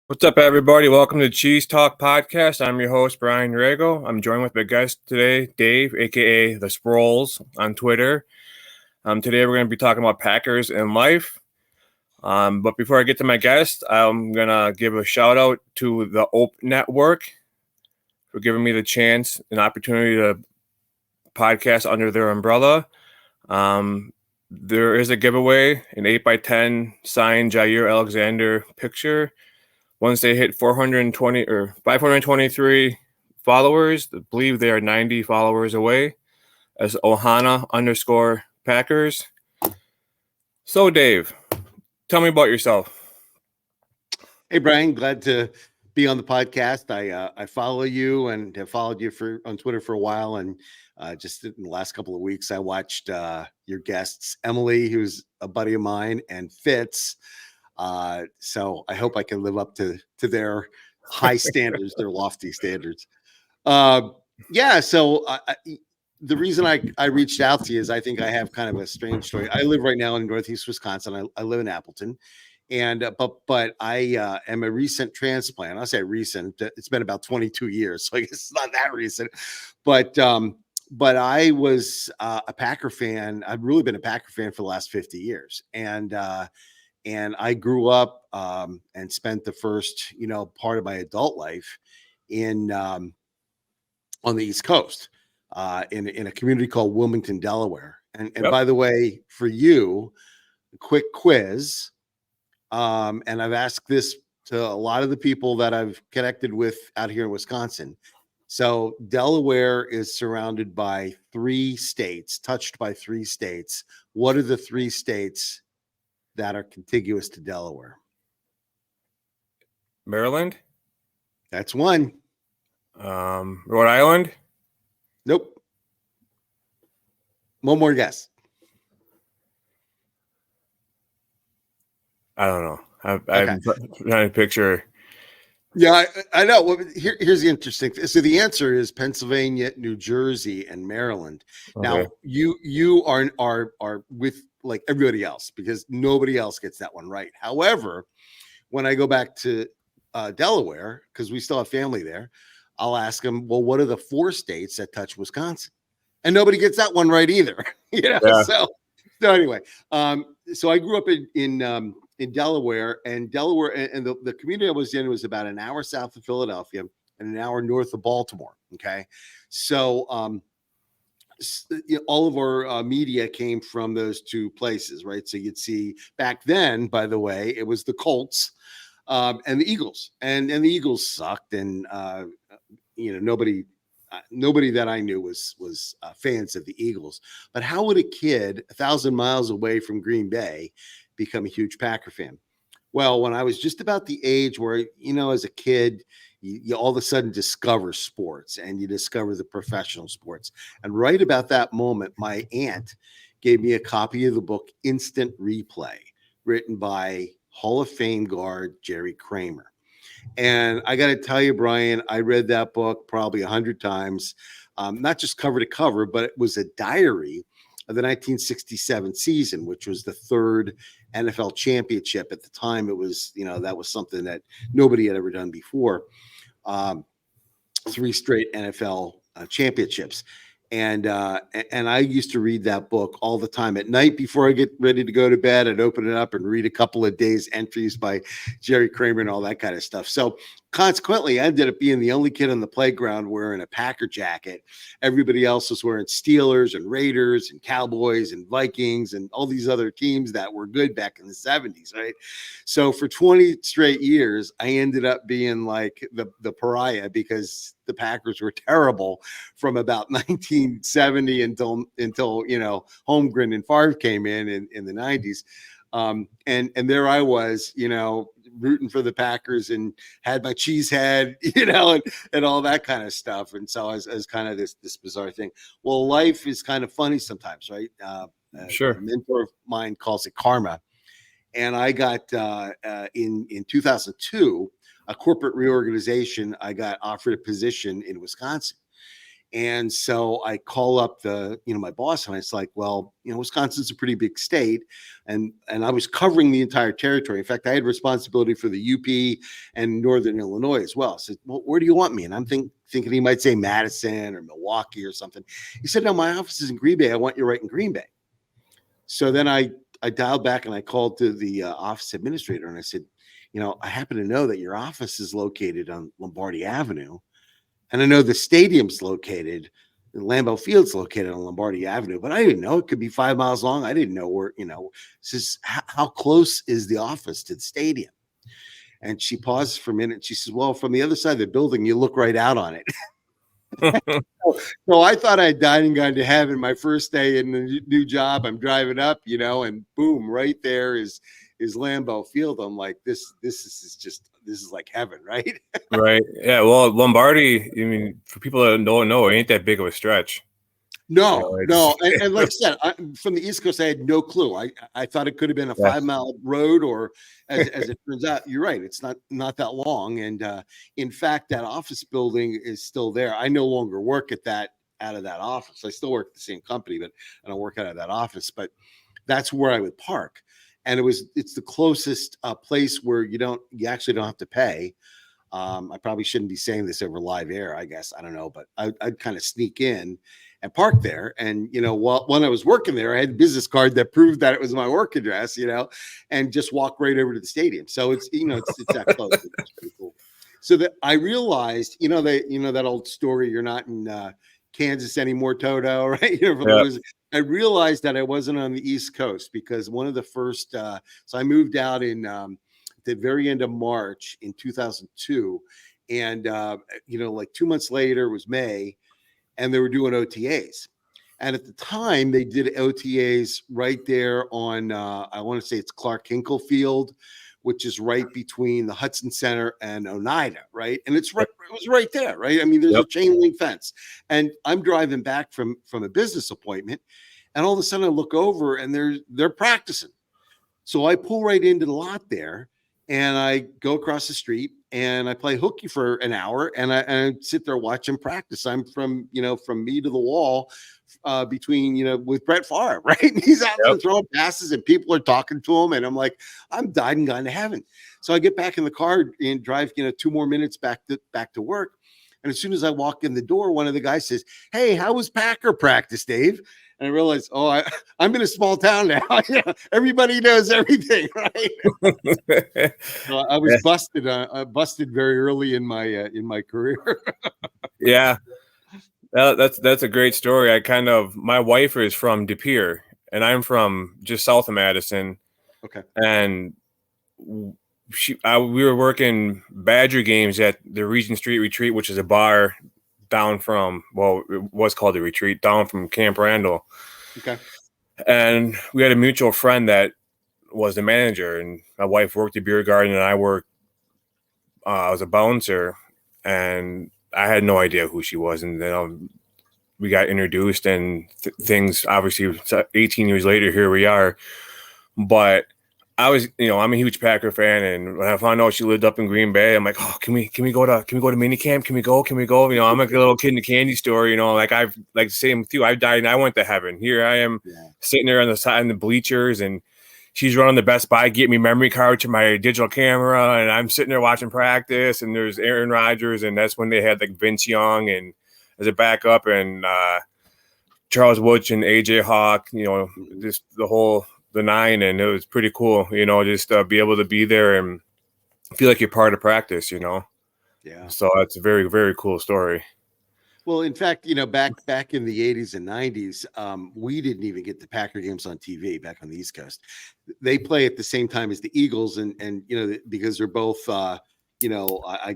What's up, everybody? Welcome to Cheese Talk Podcast. I'm your host, Brian Rago. I'm joined with my guest today, Dave, aka The Sproles on Twitter. Today we're going to be talking about Packers and life. But before I get to my guest, I'm going to give a shout out to the Ope Network for giving me the chance and opportunity to podcast under their umbrella. There is a giveaway, an 8x10 signed Jair Alexander picture. Once they hit 420 or 523 followers, I believe they are 90 followers away, as Ohana_Packers. So, Dave, tell me about yourself. Hey, Brian, glad to be on the podcast. I follow you and have followed you on Twitter for a while, and just in the last couple of weeks, I watched your guests, Emily, who's a buddy of mine, and Fitz. So I hope I can live up to their high standards, their lofty standards. So the reason I reached out to you is I think I have kind of a strange story. I live right now in Northeast Wisconsin. I live in Appleton. And but I am a recent transplant. I say recent. It's been about 22 years, so I guess it's not that recent. But I was a Packer fan. I've really been a Packer fan for the last 50 years, and I grew up and spent the first part of my adult life in on the East Coast in a community called Wilmington, Delaware. And Yep. By the way, for you, a quick quiz. And I've asked this to a lot of the people that I've connected with out here in Wisconsin. So Delaware is surrounded by 3 states, touched by 3 states. What are the 3 states that are contiguous to Delaware? Maryland? That's one. Rhode Island? Nope. One more guess. I don't know. I'm trying to picture. Yeah, I know. Well, here's the interesting thing. So the answer is Pennsylvania, New Jersey, and Maryland. Okay. Now you are with like everybody else because nobody else gets that one right. However, when I go back to Delaware, because we still have family there, I'll ask them, well, what are the 4 states that touch Wisconsin? And nobody gets that one right either. Yeah. So anyway, so I grew up in Delaware, and the community I was in was about an hour south of Philadelphia and an hour north of Baltimore. Okay. So, all of our media came from those 2 places, right? So you'd see back then, by the way, it was the Colts and the Eagles, and the Eagles sucked. And, nobody that I knew was fans of the Eagles. But how would a kid 1,000 miles away from Green Bay become a huge Packer fan? Well, when I was just about the age where, as a kid, you all of a sudden discover sports and you discover the professional sports. And right about that moment, my aunt gave me a copy of the book Instant Replay, written by Hall of Fame guard Jerry Kramer. And I got to tell you, Brian, I read that book probably 100 times, not just cover to cover, but it was a diary of the 1967 season, which was the 3rd NFL championship. At the time, it was, that was something that nobody had ever done before. 3 straight NFL championships. And I used to read that book all the time at night before I get ready to go to bed. I'd open it up and read a couple of days entries by Jerry Kramer and all that kind of stuff. So consequently, I ended up being the only kid on the playground wearing a Packer jacket. Everybody else was wearing Steelers and Raiders and Cowboys and Vikings and all these other teams that were good back in the 70s, right? So for 20 straight years, I ended up being like the pariah because the Packers were terrible from about 1970 until Holmgren and Favre came in the 90s. And there I was, rooting for the Packers and had my cheese head, and all that kind of stuff. And so as kind of this bizarre thing. Well, life is kind of funny sometimes, right? Sure. A mentor of mine calls it karma. And I got in 2002, a corporate reorganization. I got offered a position in Wisconsin. And so I call up my boss, and it's like, well, Wisconsin's a pretty big state, and I was covering the entire territory. In fact, I had responsibility for the UP and Northern Illinois as well. I said, well, where do you want me? And I'm thinking he might say Madison or Milwaukee or something. He said, no, my office is in Green Bay. I want you right in Green Bay. So then I dialed back and I called to the office administrator, and I said, I happen to know that your office is located on Lombardi Avenue. And I know the stadium's located, Lambeau Field's located on Lombardi Avenue, but I didn't know it could be 5 miles long. I didn't know where, says, how close is the office to the stadium? And she pauses for a minute. She says, well, from the other side of the building, you look right out on it. So I thought I'd died and gone to heaven. My first day in the new job, I'm driving up, and boom, right there is Lambeau Field. I'm like, this is like heaven, right? Right. Yeah. Well, Lombardi, I mean, for people that don't know, it ain't that big of a stretch. No. And like I said, from the East Coast, I had no clue. I thought it could have been a 5-mile road, or as it turns out, you're right. It's not that long. And in fact, that office building is still there. I no longer work out of that office. I still work at the same company, but I don't work out of that office. But that's where I would park. And it's the closest place where you actually don't have to pay. I probably shouldn't be saying this over live air, I guess. I don't know, but I'd kind of sneak in and park there. And, when I was working there, I had a business card that proved that it was my work address, and just walk right over to the stadium. So it's that close. It's pretty cool. So that I realized, that old story, you're not in Kansas anymore, Toto, right? I realized that I wasn't on the East Coast, because one of the first, so I moved out in the very end of March in 2002. And, like 2 months later was May, and they were doing OTAs. And at the time, they did OTAs right there on, I want to say it's Clark Hinkle Field, which is right between the Hudson Center and Oneida, right? And it was right there, right? I mean, there's a chain link fence. And I'm driving back from a business appointment, and all of a sudden I look over and they're practicing. So I pull right into the lot there, and I go across the street and I play hooky for an hour, and I sit there watching practice. I'm from me to the wall, between, with Brett Favre, right? And he's out there throwing passes, and people are talking to him. And I'm like, I'm died and gone to heaven. So I get back in the car and drive, 2 more minutes back to work. And as soon as I walk in the door, one of the guys says, hey, how was Packer practice, Dave? And I realized, I'm in a small town now. Everybody knows everything, right? So I was busted very early in my career. Yeah, that's a great story. My wife is from De Pere, and I'm from just south of Madison. Okay. And we were working Badger games at the Regent Street Retreat, which is a bar down from, it was called the Retreat, down from Camp Randall. Okay. And we had a mutual friend that was the manager, and my wife worked the beer garden, and I was a bouncer, and I had no idea who she was. And then we got introduced, and things, obviously 18 years later, here we are. But I was, I'm a huge Packer fan, and when I found out she lived up in Green Bay, I'm like, oh, can we go to minicamp? Can we go? I'm like a little kid in a candy store, like the same with you. I died and I went to heaven. Here I am sitting there on the side in the bleachers, and she's running the Best Buy, get me memory card to my digital camera, and I'm sitting there watching practice, and there's Aaron Rodgers, and that's when they had like Vince Young and as a backup, and Charles Woods and AJ Hawk, just the nine, and it was pretty cool, just be able to be there and feel like you're part of practice, Yeah. So that's a very, very cool story. Well, in fact, back in the 80s and 90s, we didn't even get the Packer games on TV back on the East Coast. They play at the same time as the Eagles, and because they're both I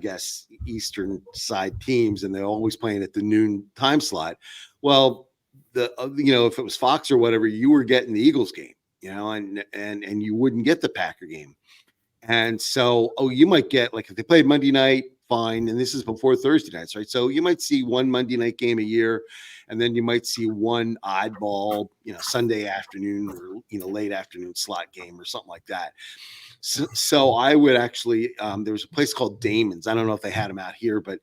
guess Eastern side teams, and they're always playing at the noon time slot. Well, if it was Fox or whatever, you were getting the Eagles game. And you wouldn't get the Packer game. And so, you might get, like, if they played Monday night, fine. And this is before Thursday nights, right? So you might see one Monday night game a year, and then you might see one oddball, Sunday afternoon or, late afternoon slot game or something like that. So I would actually, there was a place called Damon's. I don't know if they had them out here, but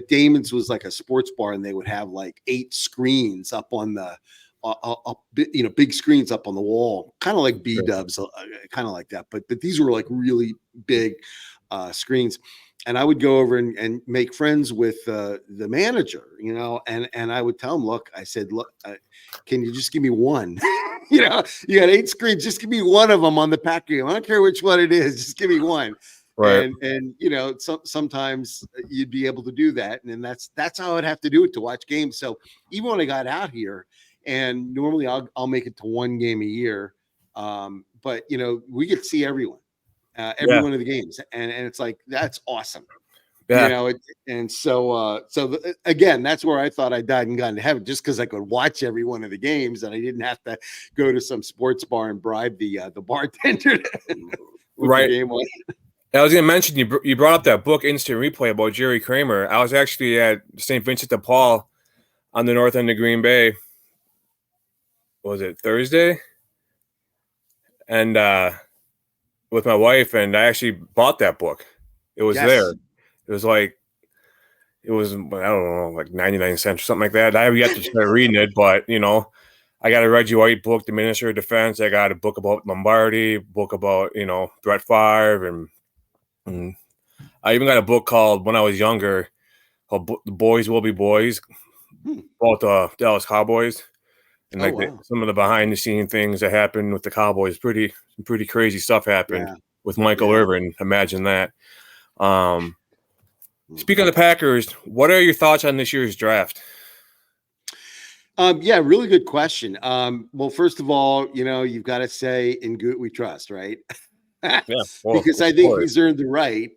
Damon's was like a sports bar, and they would have like 8 screens up on the, big screens up on the wall, kind of like B-dubs, kind of like that. But these were like really big screens. And I would go over and make friends with the manager, and I would tell him, look, I said, look, can you just give me one? You got 8 screens. Just give me one of them on the pack game. I don't care which one it is. Just give me one. Right. And sometimes you'd be able to do that. And then that's how I'd have to do it to watch games. So even when I got out here, and normally I'll make it to one game a year. But we get to see everyone, every one of the games. And it's like, that's awesome. Yeah. Again, that's where I thought I died and got into heaven, just because I could watch every one of the games and I didn't have to go to some sports bar and bribe the bartender. Right. The game on. I was going to mention, you brought up that book, Instant Replay, about Jerry Kramer. I was actually at St. Vincent de Paul on the north end of Green Bay. Was it Thursday? And with my wife, and I actually bought that book. It was there. It was I don't know, like 99 cents or something like that. I have yet to start reading it, but I got a Reggie White book, The Minister of Defense. I got a book about Lombardi, book about Brett Favre, and I even got a book called, when I was younger, called The Boys Will Be Boys, about the Dallas Cowboys, and some of the behind the scene things that happened with the Cowboys. Pretty crazy stuff happened with Michael Irvin. Imagine that. Speaking of the Packers, what are your thoughts on this year's draft? Really good question. Well, first of all, you've got to say, in Goot we trust, right? Because I think he's earned the right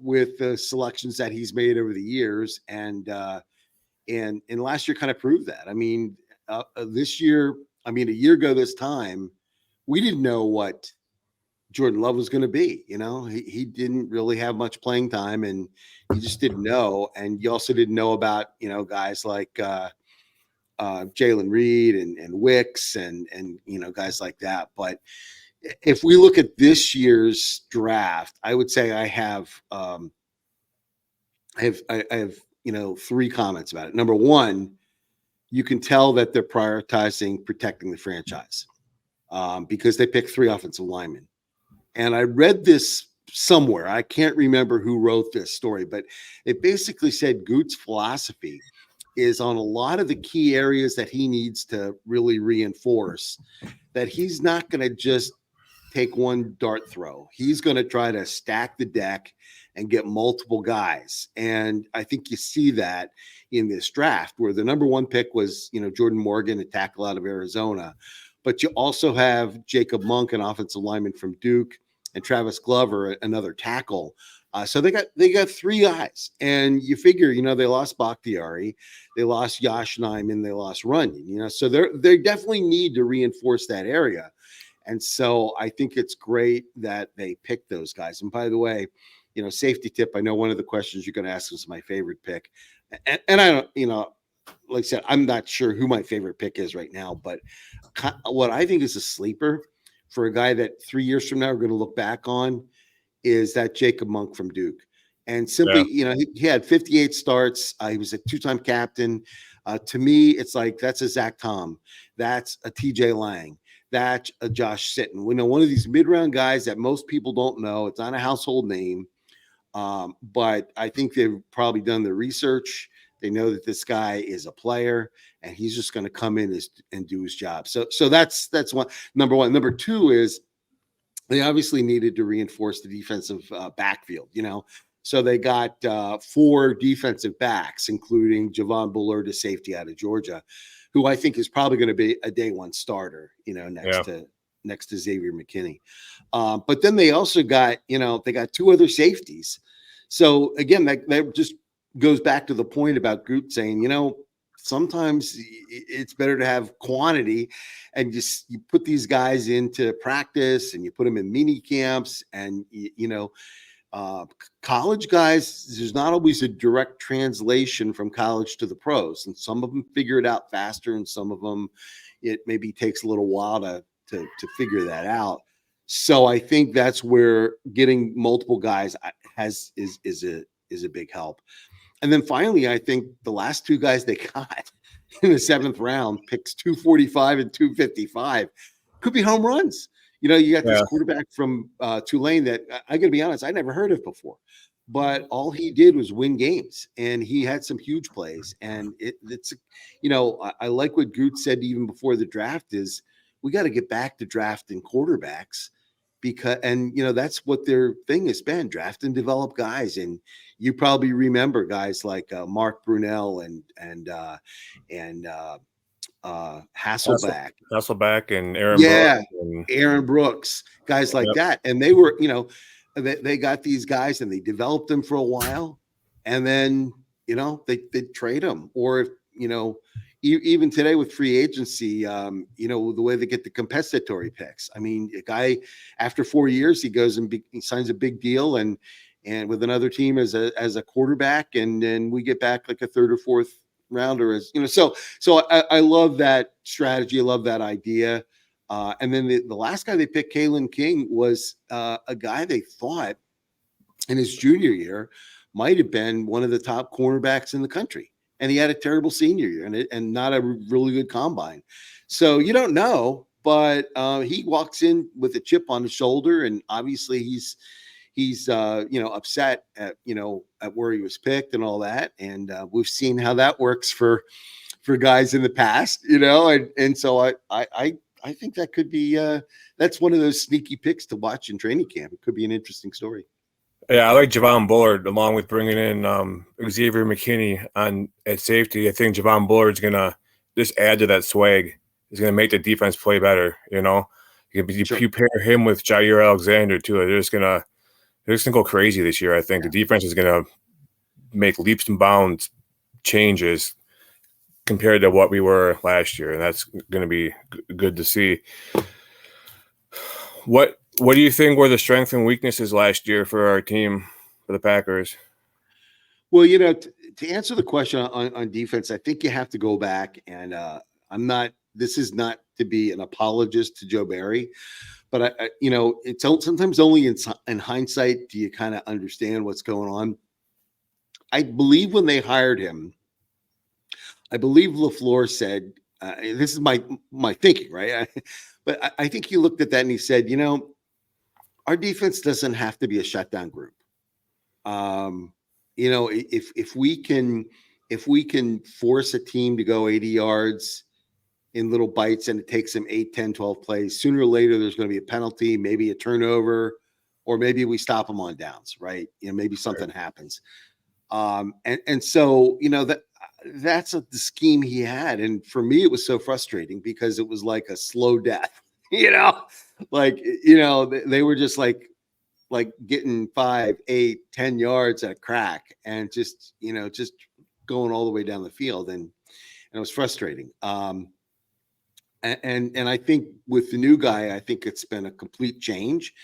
with the selections that he's made over the years, and last year kind of proved that. I mean, this year, a year ago this time, we didn't know what Jordan Love was going to be. He didn't really have much playing time, and you just didn't know. And you also didn't know about guys like Jalen Reed and Wicks and guys like that. But if we look at this year's draft, I would say I have 3 comments about it. Number one, you can tell that they're prioritizing protecting the franchise because they picked 3 offensive linemen. And I read this somewhere. I can't remember who wrote this story, but it basically said Goot's philosophy is on a lot of the key areas that he needs to really reinforce, that he's not going to just take one dart throw. He's going to try to stack the deck and get multiple guys. And I think you see that in this draft, where the number 1 pick was, Jordan Morgan, a tackle out of Arizona. But you also have Jacob Monk, an offensive lineman from Duke, and Travis Glover, another tackle. So they got 3 guys, and you figure, they lost Bakhtiari, they lost Yosh Nijman, they lost Runyon, so they definitely need to reinforce that area. And so I think it's great that they picked those guys. And by the way, safety tip, I know one of the questions you're going to ask is my favorite pick. And I don't, like I said, I'm not sure who my favorite pick is right now, but what I think is a sleeper for a guy that 3 years from now we're going to look back on is that Jacob Monk from Duke. And simply, he had 58 starts. He was a 2-time captain. To me, it's like, that's a Zach Tom. That's a TJ Lang. That's a Josh Sitton. We know one of these mid-round guys that most people don't know. It's not a household name. But I think they've probably done the research. They know that this guy is a player, and he's just going to come in and do his job. So that's one. Number one. Number 2 is they obviously needed to reinforce the defensive backfield. So they got 4 defensive backs, including Javon Bullard, a safety out of Georgia, who I think is probably going to be a day 1 starter. Next to Xavier McKinney. But then they also got they got 2 other safeties. So again, that just goes back to the point about Goot saying, sometimes it's better to have quantity, and you put these guys into practice and you put them in mini camps, and College guys, there's not always a direct translation from college to the pros, and some of them figure it out faster, and some of them it maybe takes a little while to figure that out. So I think that's where getting multiple guys is a big help. And then finally, I think the last two guys they got in the 7th round, picks 245 and 255, could be home runs. You know, you got this quarterback from Tulane that I got to be honest, I never heard of before, but all he did was win games, and he had some huge plays. And it's, you know, I like what Goot said even before the draft is we got to get back to drafting quarterbacks because, and you know, that's what their thing has been, draft and develop guys. And you probably remember guys like Mark Brunell and Hasselback and Aaron Brooks and Aaron Brooks, guys like that. And they were, you know, they got these guys and they developed them for a while, and then, you know, they trade them. Or if, you know, even today with free agency, you know, the way they get the compensatory picks. I mean, a guy after 4 years, he goes and he signs a big deal and with another team as a quarterback, and then we get back like a 3rd or 4th rounder, as you know. So I love that strategy. I love that idea. And then the last guy they picked, Kalen King, was a guy they thought in his junior year might have been one of the top cornerbacks in the country. And he had a terrible senior year and not a really good combine. So you don't know, but he walks in with a chip on his shoulder, and obviously he's you know, upset at, you know, at where he was picked and all that. And we've seen how that works for guys in the past, you know, and so I think that could be that's one of those sneaky picks to watch in training camp. It could be an interesting story. Yeah, I like Javon Bullard, along with bringing in Xavier McKinney at safety. I think Javon Bullard's going to just add to that swag. He's going to make the defense play better, you know. You pair him with Jair Alexander, too. They're just going to go crazy this year, I think. The defense is going to make leaps and bounds changes compared to what we were last year, and that's going to be good to see. What do you think were the strengths and weaknesses last year for our team, for the Packers? Well, you know, to answer the question on defense, I think you have to go back, and this is not to be an apologist to Joe Barry, but I you know, it's sometimes only in hindsight do you kind of understand what's going on. I believe when they hired him, I believe LaFleur said, this is my thinking, right? But I think he looked at that and he said, you know, our defense doesn't have to be a shutdown group. You know, if we can force a team to go 80 yards in little bites and it takes them 8, 10, 12 plays, sooner or later there's going to be a penalty, maybe a turnover, or maybe we stop them on downs, right? You know, maybe something happens. And so, you know, that's the scheme he had. And for me, it was so frustrating because it was like a slow death, you know, like, you know, they were just like getting 5, 8, 10 yards at a crack and just, you know, just going all the way down the field. And it was frustrating. And I think with the new guy, I think it's been a complete change.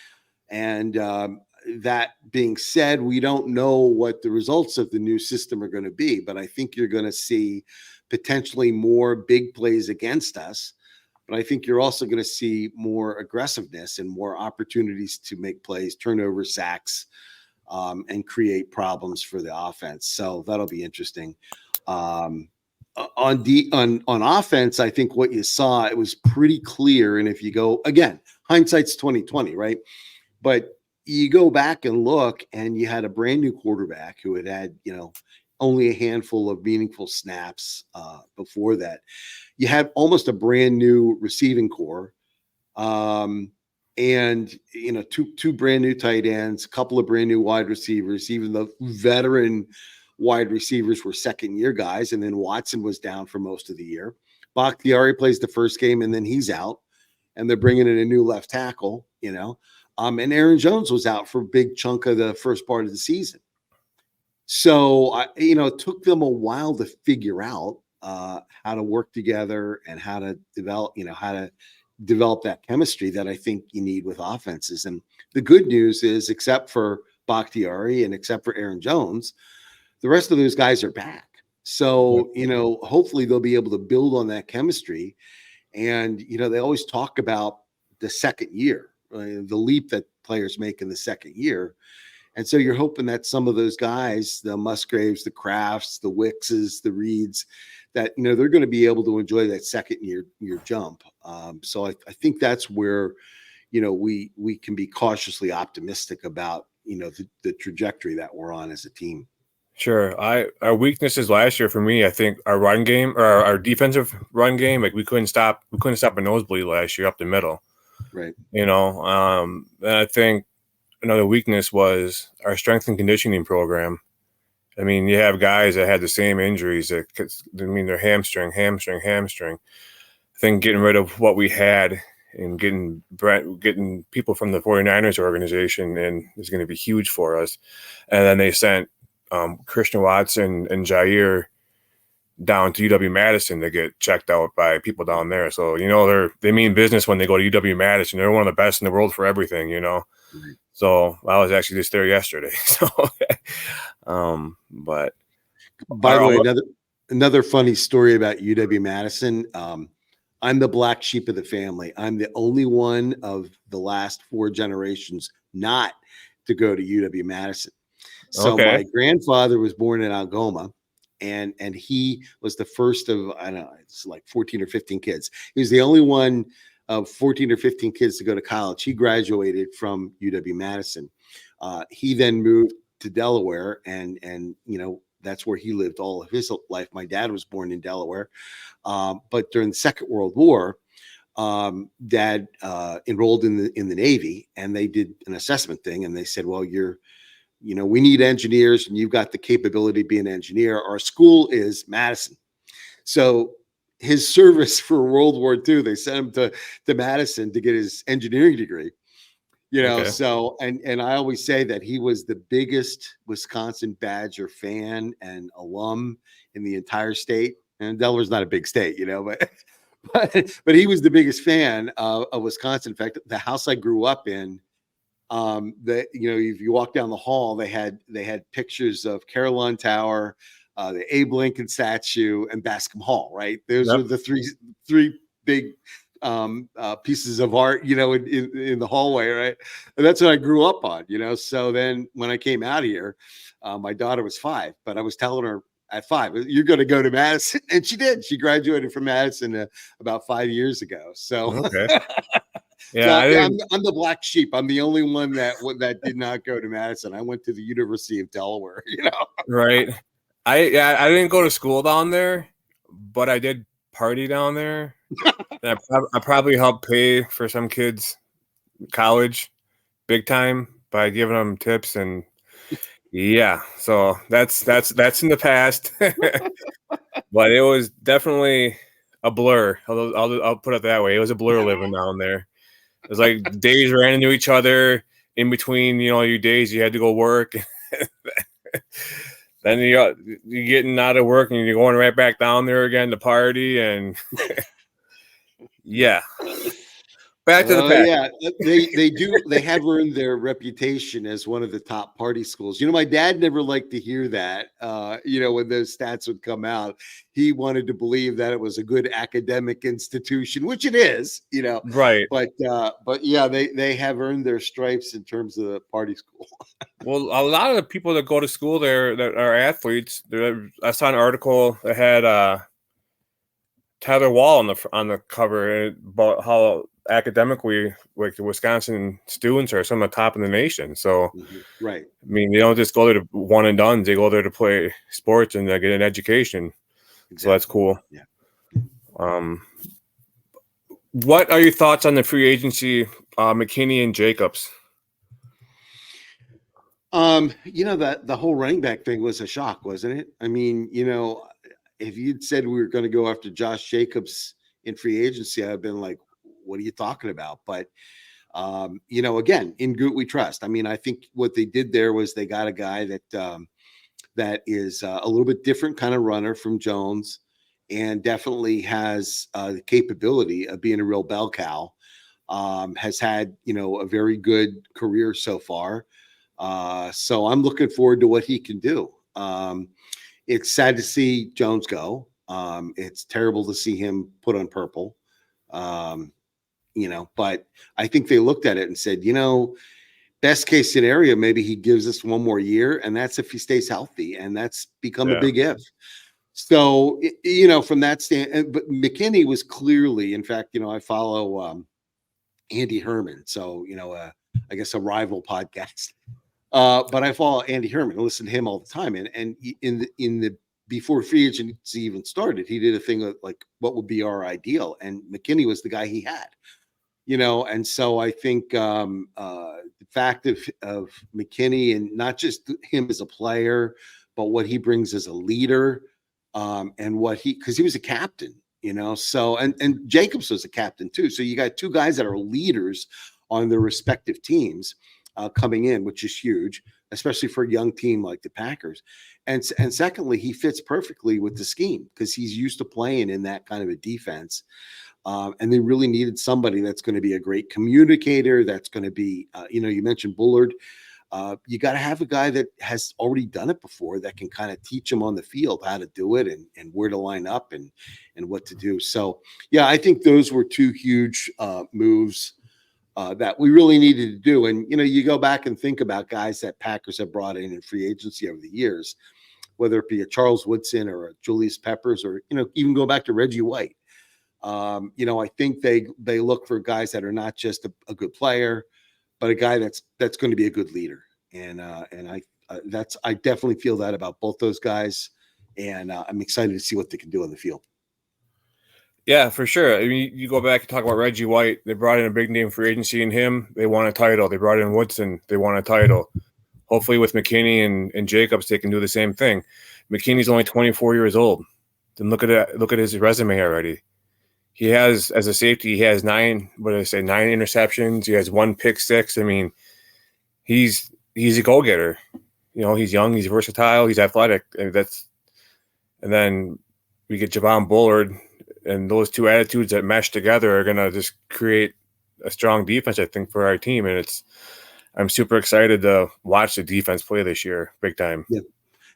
And that being said, we don't know what the results of the new system are going to be, but I think you're going to see potentially more big plays against us. But I think you're also going to see more aggressiveness and more opportunities to make plays, turnover, sacks, and create problems for the offense. So that'll be interesting. On offense, I think what you saw, it was pretty clear. And if you go again, hindsight's 2020, right? But you go back and look, and you had a brand new quarterback who had, you know, only a handful of meaningful snaps before that. You had almost a brand new receiving core, and you know, two brand new tight ends, a couple of brand new wide receivers. Even the veteran wide receivers were second-year guys, and then Watson was down for most of the year. Bakhtiari plays the first game, and then he's out, and they're bringing in a new left tackle, you know. And Aaron Jones was out for a big chunk of the first part of the season. So, you know, it took them a while to figure out how to work together and how to develop that chemistry that I think you need with offenses. And the good news is, except for Bakhtiari, and except for Aaron Jones, the rest of those guys are back. So, hopefully they'll be able to build on that chemistry. And, they always talk about the second year, the leap that players make in the second year. And so you're hoping that some of those guys, the Musgraves, the Crafts, the Wickses, the Reeds, that, they're going to be able to enjoy that second year jump. So I think that's where, we can be cautiously optimistic about, the trajectory that we're on as a team. Sure. Our weaknesses last year for me, I think our run game or our defensive run game, like we couldn't stop a nosebleed last year up the middle. Right. And I think another weakness was our strength and conditioning program. I mean, you have guys that had the same injuries they're hamstring. I think getting rid of what we had and getting people from the 49ers organization in is going to be huge for us. And then they sent Christian Watson and Jair down to UW-Madison to get checked out by people down there. So, they mean business when they go to UW-Madison. They're one of the best in the world for everything, Mm-hmm. So I was actually just there yesterday. So, but by the way, another funny story about UW-Madison. I'm the black sheep of the family. I'm the only one of the last 4 generations not to go to UW-Madison. So my grandfather was born in Algoma, and he was the first of, I don't know, it's like 14 or 15 kids. He was the only one of 14 or 15 kids to go to college. He graduated from UW-Madison. He then moved to Delaware, and that's where he lived all of his life. My dad was born in Delaware, but during the Second World War, Dad enrolled in the Navy, and they did an assessment thing, and they said, well, we need engineers, and you've got the capability to be an engineer. Our school is Madison. So his service for World War II, they sent him to Madison to get his engineering degree. So, and I always say that he was the biggest Wisconsin Badger fan and alum in the entire state. And Delaware's not a big state, but he was the biggest fan of Wisconsin. In fact, the house I grew up in, if you walk down the hall, they had pictures of Carillon Tower, the Abe Lincoln statue, and Bascom Hall. Right, those are the three big pieces of art, in the hallway. Right, and that's what I grew up on. So then when I came out here, my daughter was 5, but I was telling her at 5, you're going to go to Madison, and she did. She graduated from Madison about 5 years ago. So. Okay. Yeah, so I'm the black sheep. I'm the only one that did not go to Madison. I went to the University of Delaware. Right. I didn't go to school down there, but I did party down there. And I probably helped pay for some kids' college big time by giving them tips, and so that's in the past. But it was definitely a blur. I'll put it that way. It was a blur living down there. It was like days ran into each other. In between, your days, you had to go work. Then you're getting out of work and you're going right back down there again to party, and back to the past. Yeah, they have earned their reputation as one of the top party schools. My dad never liked to hear that. When those stats would come out, he wanted to believe that it was a good academic institution, which it is. Right. But yeah, they have earned their stripes in terms of the party school. Well, a lot of the people that go to school there that are athletes, I saw an article that had Tyler Wall on the cover about how academically, like, the Wisconsin students are some of the top in the nation. So, right. I mean, they don't just go there to one and done. They go there to play sports and get an education. Exactly. So that's cool. Yeah. What are your thoughts on the free agency, McKinney and Jacobs? The whole running back thing was a shock, wasn't it? I mean, if you'd said we were going to go after Josh Jacobs in free agency, I'd been like, what are you talking about? But, again, in Goot we trust. I mean, I think what they did there was they got a guy that is a little bit different kind of runner from Jones, and definitely has the capability of being a real bell cow. Has had, a very good career so far. So I'm looking forward to what he can do. It's sad to see Jones go. It's terrible to see him put on purple. But I think they looked at it and said, best case scenario, maybe he gives us one more year, and that's if he stays healthy, and that's become a big if. So, from that stand, but McKinney was clearly, in fact, I follow Andy Herman, so I guess a rival podcast. But I follow Andy Herman and listen to him all the time, and in the before free agency even started, he did a thing of like, what would be our ideal, and McKinney was the guy he had. And so I think the fact of McKinney, and not just him as a player, but what he brings as a leader, and because he was a captain, so and Jacobs was a captain too. So you got two guys that are leaders on their respective teams coming in, which is huge, especially for a young team like the Packers. And secondly, he fits perfectly with the scheme because he's used to playing in that kind of a defense. And they really needed somebody that's going to be a great communicator. That's going to be, you mentioned Bullard. You got to have a guy that has already done it before that can kind of teach him on the field how to do it and where to line up and what to do. So, yeah, I think those were two huge moves that we really needed to do. And, you go back and think about guys that Packers have brought in free agency over the years, whether it be a Charles Woodson or a Julius Peppers or, even go back to Reggie White. I think they look for guys that are not just a good player, but a guy that's going to be a good leader. And I definitely feel that about both those guys. And I'm excited to see what they can do on the field. Yeah, for sure. I mean, you go back and talk about Reggie White. They brought in a big name free agency in him. They won a title. They brought in Woodson. They won a title. Hopefully with McKinney and Jacobs, they can do the same thing. McKinney's only 24 years old. Then look at his resume already. He has, as a safety, he has 9 interceptions. He has 1 pick six. I mean, he's a go-getter. He's young, he's versatile, he's athletic. And then we get Javon Bullard, and those two attitudes that mesh together are going to just create a strong defense, I think, for our team. And I'm super excited to watch the defense play this year, big time. Yeah.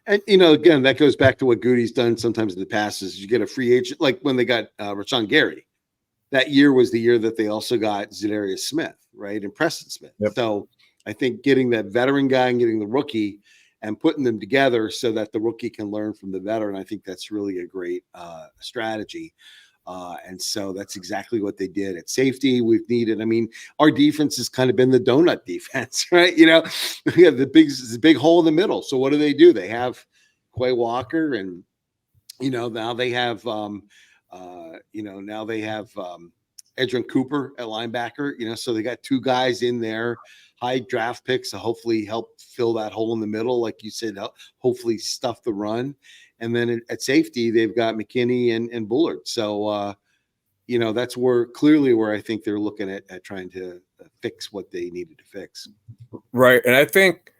And, again, that goes back to what Goody's done sometimes in the past is you get a free agent, like when they got Rashawn Gary. That year was the year that they also got Za'Darius Smith, right, and Preston Smith. Yep. So I think getting that veteran guy and getting the rookie and putting them together so that the rookie can learn from the veteran, I think that's really a great strategy. And so that's exactly what they did at safety. We've needed, our defense has kind of been the donut defense, right? We have the big hole in the middle. So what do? They have Quay Walker and, now they have, Edgerrin Cooper at linebacker, so they got 2 guys in there, high draft picks to hopefully help fill that hole in the middle. Like you said, hopefully stuff the run. And then at safety, they've got McKinney and Bullard. So, that's clearly where I think they're looking at trying to fix what they needed to fix. Right. And I think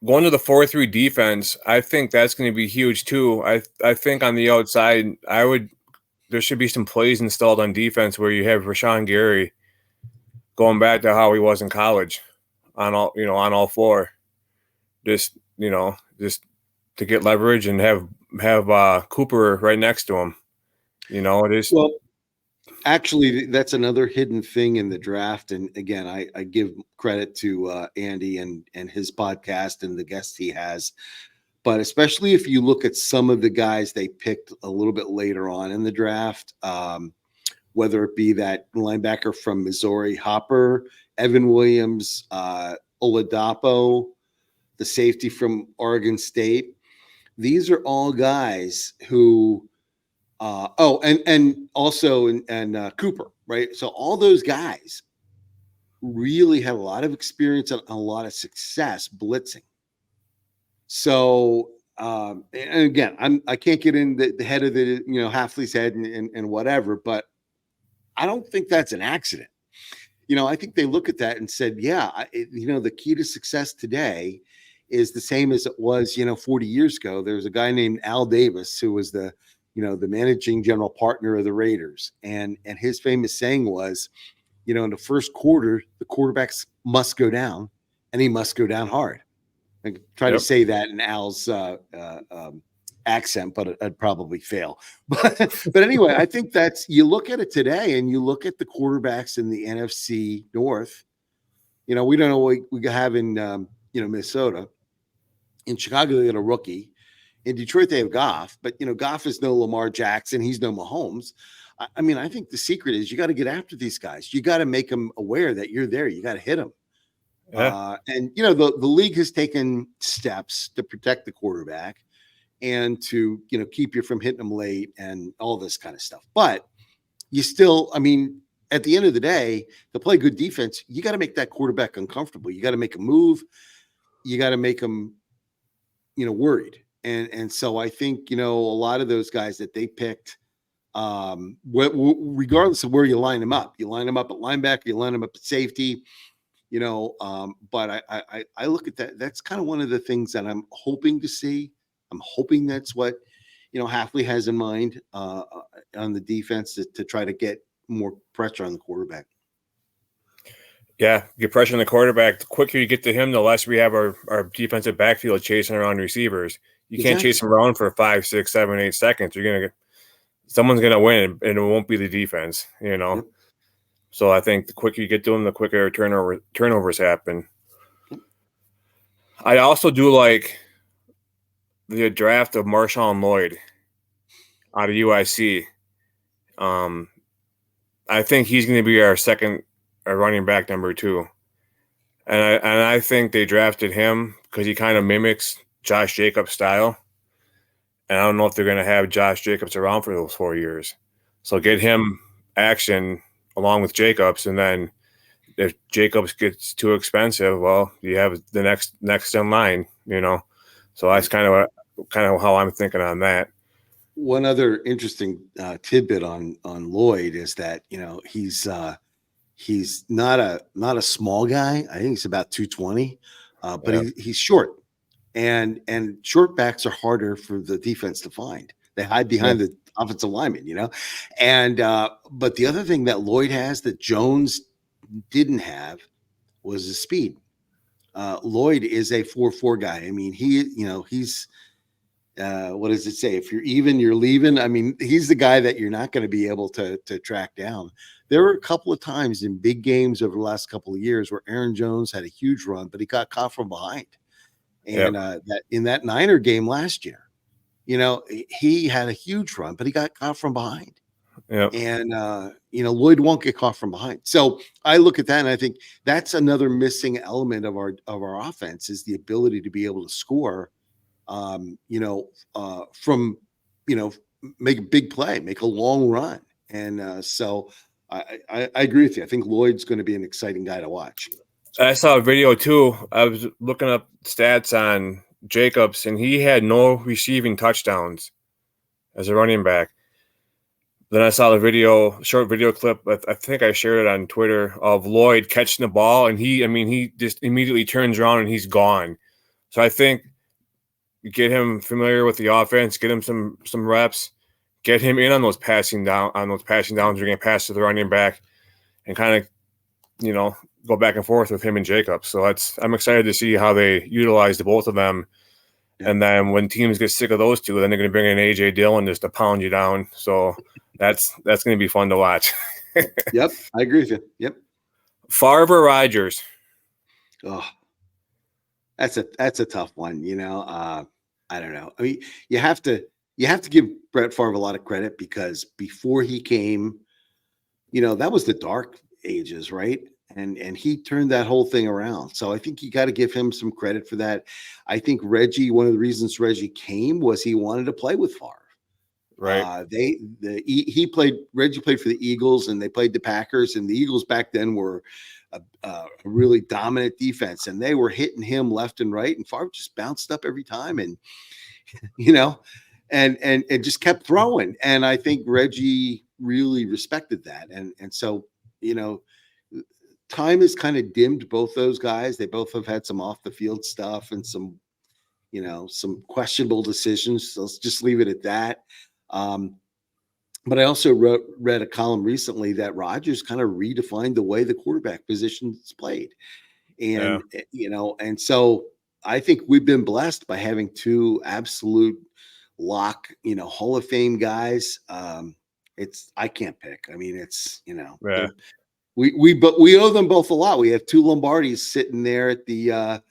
going to the 4-3 defense, I think that's going to be huge too. I think on the outside, there should be some plays installed on defense where you have Rashawn Gary going back to how he was in college on all 4, just to get leverage and have Cooper right next to him. It is. Well, actually, that's another hidden thing in the draft. And again, I give credit to Andy and his podcast and the guests he has. But especially if you look at some of the guys they picked a little bit later on in the draft, whether it be that linebacker from Missouri, Hopper, Evan Williams, Oladapo, the safety from Oregon State. These are all guys who, and also Cooper, right? So all those guys really have a lot of experience and a lot of success blitzing. So, and again, I can't get in the head of the, Hafley's head and whatever, but I don't think that's an accident. I think they look at that and said, yeah, the key to success today is the same as it was, 40 years ago. There was a guy named Al Davis who was the managing general partner of the Raiders. And his famous saying was, in the first quarter, the quarterbacks must go down and he must go down hard. I try to say that in Al's accent, but I'd probably fail. But anyway, I think that's, you look at it today and you look at the quarterbacks in the NFC North. You know, we don't know what we have in Minnesota. In Chicago, they got a rookie. In Detroit, they have Goff, but Goff is no Lamar Jackson. He's no Mahomes. I mean, I think the secret is you got to get after these guys. You got to make them aware that you're there. You got to hit them. Yeah. And the league has taken steps to protect the quarterback and to keep you from hitting them late and all this kind of stuff. But you still, I mean, at the end of the day, to play good defense, you got to make that quarterback uncomfortable. You got to make a move. You got to make them, worried. And so I think a lot of those guys that they picked, regardless of where you line them up at linebacker, you line them up at safety. But I look at that. That's kind of one of the things that I'm hoping to see. I'm hoping that's what, Hafley has in mind on the defense to try to get more pressure on the quarterback. Yeah, get pressure on the quarterback. The quicker you get to him, the less we have our defensive backfield chasing around receivers. You can't chase them around for 5, 6, 7, 8 seconds. Someone's gonna win, and it won't be the defense. Yep. So I think the quicker you get to them, the quicker turnovers happen. I also do like the draft of Marshawn Lloyd out of UIC. I think he's going to be our second running back, number 2. And I think they drafted him because he kind of mimics Josh Jacobs' style. And I don't know if they're going to have Josh Jacobs around for those 4 years. So get him action along with Jacobs, and then if Jacobs gets too expensive, well, you have the next in line, So that's kind of how I'm thinking on that. One other interesting tidbit on Lloyd is that he's not a small guy. I think he's about 220, but he's short, and short backs are harder for the defense to find. They hide behind the offensive lineman, and but the other thing that Lloyd has that Jones didn't have was the speed. Lloyd is a 4.4 guy. I mean, he's what does it say? If you're even, you're leaving. I mean, he's the guy that you're not going to be able to track down. There were a couple of times in big games over the last couple of years where Aaron Jones had a huge run, but he got caught from behind. And that in that Niner game last year, he had a huge run, but he got caught from behind. Yeah. And Lloyd won't get caught from behind. So I look at that and I think that's another missing element of our offense is the ability to be able to score. From make a big play, make a long run. And so I agree with you. I think Lloyd's going to be an exciting guy to watch. I saw a video too. I was looking up stats on Jacobs, and he had no receiving touchdowns as a running back. Then I saw the short video clip. I think I shared it on Twitter of Lloyd catching the ball, and he just immediately turns around and he's gone. So I think you get him familiar with the offense, get him some reps, get him in on those passing downs. You're going to pass to the running back, and kind of go back and forth with him and Jacobs. So I'm excited to see how they utilize the both of them. Yeah. And then when teams get sick of those two, then they're going to bring in AJ Dillon just to pound you down. So that's going to be fun to watch. Yep, I agree with you. Yep. Favre or Rodgers? Oh, that's a tough one. I don't know. I mean, you have to give Brett Favre a lot of credit because before he came, that was the dark ages, right? And he turned that whole thing around. So I think you got to give him some credit for that. I think one of the reasons Reggie came was he wanted to play with Favre. Right. Reggie played for the Eagles, and they played the Packers, and the Eagles back then were a really dominant defense, and they were hitting him left and right, and Favre just bounced up every time, and and just kept throwing. And I think Reggie really respected that, and so time has kind of dimmed both those guys. They both have had some off the field stuff and some questionable decisions. So let's just leave it at that. But I also read a column recently that Rodgers kind of redefined the way the quarterback position is played. Yeah. And, and so I think we've been blessed by having two absolute lock, Hall of Fame guys. I can't pick. I mean, Yeah. but we owe them both a lot. We have two Lombardis sitting there at the, at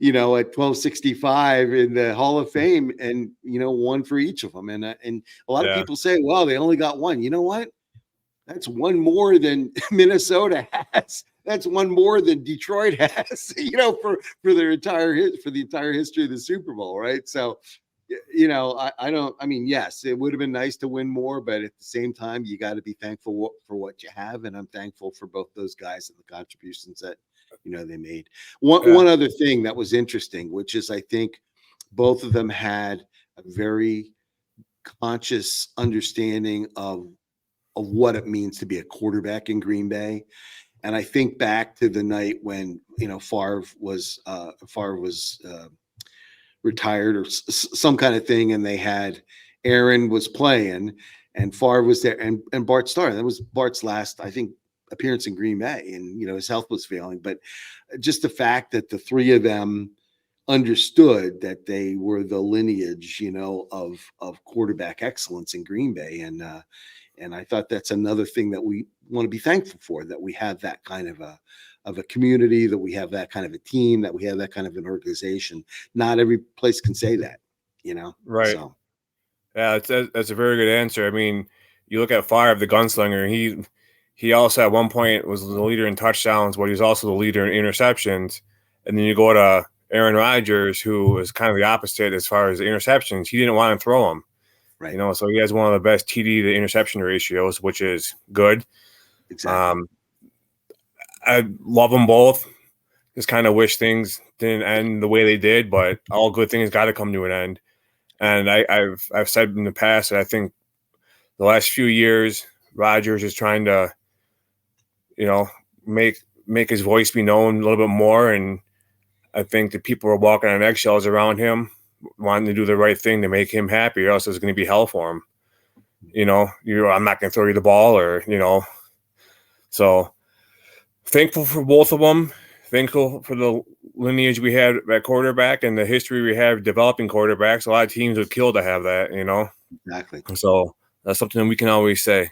1265 in the Hall of Fame, and one for each of them. And a lot of Yeah. people say, well, they only got one. You know what? That's one more than Minnesota has. That's one more than Detroit has. For the entire history of the Super Bowl, right? So, I don't. I mean, yes, it would have been nice to win more, but at the same time, you got to be thankful for what you have, and I'm thankful for both those guys and the contributions that they made. One other thing that was interesting, which is I think both of them had a very conscious understanding of what it means to be a quarterback in Green Bay. And I think back to the night when Favre was retired or some kind of thing, and they had Aaron was playing, and Favre was there, and Bart Starr. That was Bart's last, I think, appearance in Green Bay, and his health was failing. But just the fact that the three of them understood that they were the lineage, of quarterback excellence in Green Bay, and I thought that's another thing that we want to be thankful for, that we have that kind of a community, that we have that kind of a team, that we have that kind of an organization. Not every place can say that, Right. So, Yeah, that's a very good answer. I mean, you look at Favre, the gunslinger. He also at one point was the leader in touchdowns, but he's also the leader in interceptions. And then you go to Aaron Rodgers, who is kind of the opposite as far as the interceptions. He didn't want to throw them. right. So he has one of the best TD to interception ratios, which is good. Exactly. I love them both. Just kind of wish things didn't end the way they did, but all good things got to come to an end. And I've said in the past that I think the last few years, Rodgers is trying to, make his voice be known a little bit more. And I think that people are walking on eggshells around him, wanting to do the right thing to make him happy, or else it's going to be hell for him. I'm not going to throw you the ball, or. So thankful for both of them. Thankful for the lineage we had at quarterback and the history we have developing quarterbacks. A lot of teams would kill to have that, Exactly. So that's something we can always say.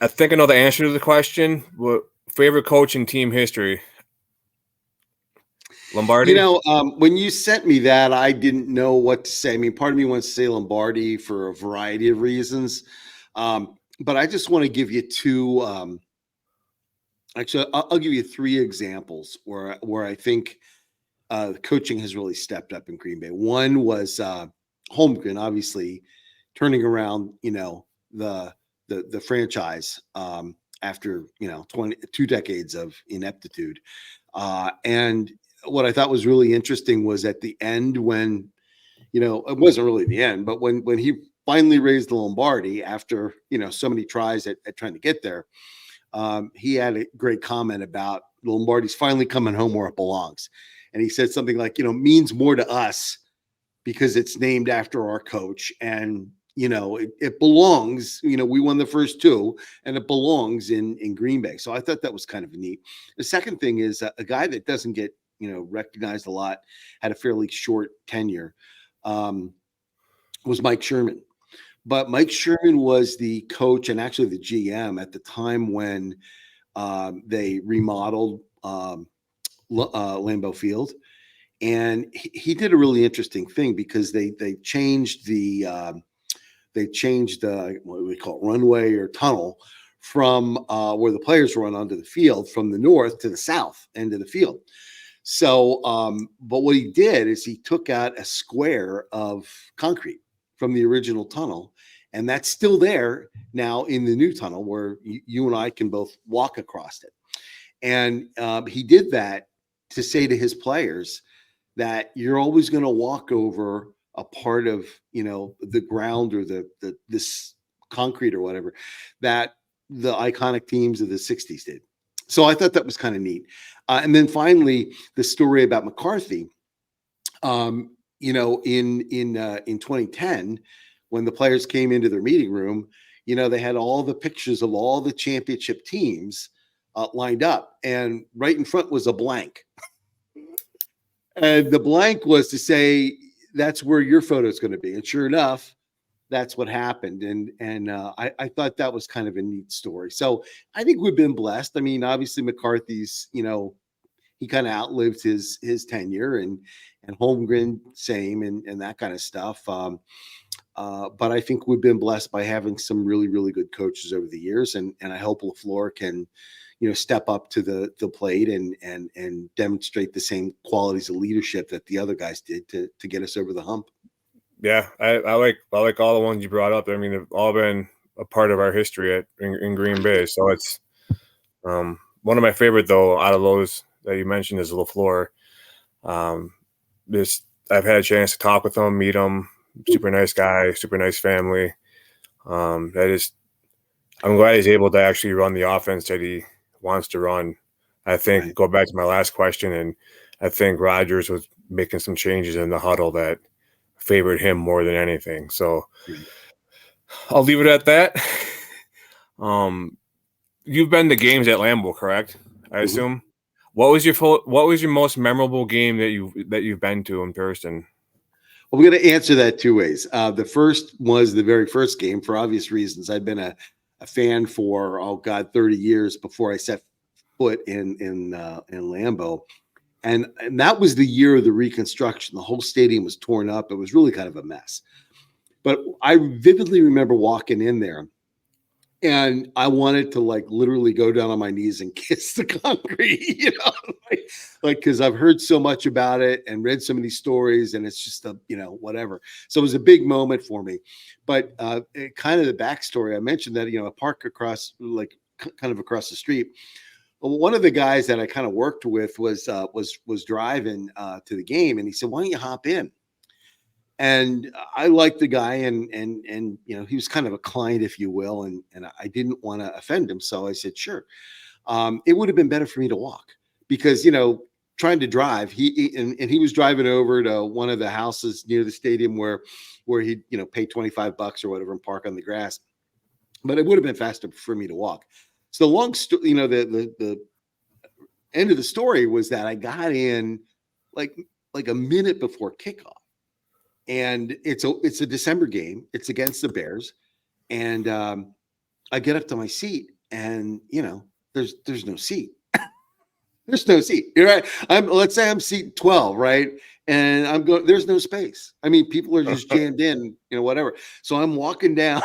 I think I know the answer to the question. What favorite coach in team history? Lombardi? When you sent me that, I didn't know what to say. I mean, part of me wants to say Lombardi for a variety of reasons. But I just want to give you two. Actually, I'll give you three examples where I think coaching has really stepped up in Green Bay. One was Holmgren, obviously turning around, the franchise after 22 decades of ineptitude. And what I thought was really interesting was at the end when, it wasn't really the end, but when he finally raised the Lombardi after, so many tries at trying to get there, he had a great comment about Lombardi's finally coming home where it belongs. And he said something like, means more to us because it's named after our coach. And, it belongs, we won the first two, and it belongs in Green Bay. So I thought that was kind of neat. The second thing is a guy that doesn't get, recognized a lot, had a fairly short tenure, was Mike Sherman. But Mike Sherman was the coach and actually the GM at the time when they remodeled Lambeau Field. And he did a really interesting thing because they changed the what we call it, runway or tunnel from where the players run onto the field from the north to the south end of the field. So, but what he did is he took out a square of concrete from the original tunnel, and that's still there now in the new tunnel where you and I can both walk across it. And he did that to say to his players that you're always going to walk over a part of, the ground or this concrete or whatever that the iconic teams of the 60s did. So I thought that was kind of neat. And then finally, the story about McCarthy, in 2010, when the players came into their meeting room, they had all the pictures of all the championship teams lined up, and right in front was a blank. And the blank was to say, that's where your photo is going to be. And sure enough, that's what happened. And I thought that was kind of a neat story. So I think we've been blessed. I mean, obviously McCarthy's, he kind of outlived his tenure, and Holmgren same, and that kind of stuff. But I think we've been blessed by having some really, really good coaches over the years, and I hope LaFleur can, step up to the plate and demonstrate the same qualities of leadership that the other guys did to get us over the hump. Yeah, I like all the ones you brought up. I mean, they've all been a part of our history in Green Bay. So it's one of my favorite, though, out of those that you mentioned is LaFleur. I've had a chance to talk with him, meet him. Super nice guy, super nice family. I'm glad he's able to actually run the offense that he wants to run. I think, right. Go back to my last question, and I think Rodgers was making some changes in the huddle that favored him more than anything. So I'll leave it at that. You've been to games at Lambeau, correct? I assume. What was your most memorable game that you've been to in person? Well, we're going to answer that two ways. The first was the very first game, for obvious reasons. I've been a fan for 30 years before I set foot in Lambeau. And that was the year of the reconstruction. The whole stadium was torn up. It was really kind of a mess. But I vividly remember walking in there, and I wanted to literally go down on my knees and kiss the concrete, because I've heard so much about it and read so many stories, and it's just whatever. So it was a big moment for me. But kind of the backstory, I mentioned that, a park across, kind of across the street. One of the guys that I kind of worked with was driving to the game, and he said, "Why don't you hop in?" And I liked the guy, and he was kind of a client, if you will, and I didn't want to offend him, so I said, "Sure." It would have been better for me to walk, because trying to drive, he was driving over to one of the houses near the stadium where he'd pay $25 or whatever and park on the grass, but it would have been faster for me to walk. So the long story, the end of the story was that I got in like a minute before kickoff, and it's a December game. It's against the Bears, and I get up to my seat, and there's no seat. There's no seat. You're right. Let's say I'm seat 12, right? And I'm going. There's no space. I mean, people are just jammed in, whatever. So I'm walking down.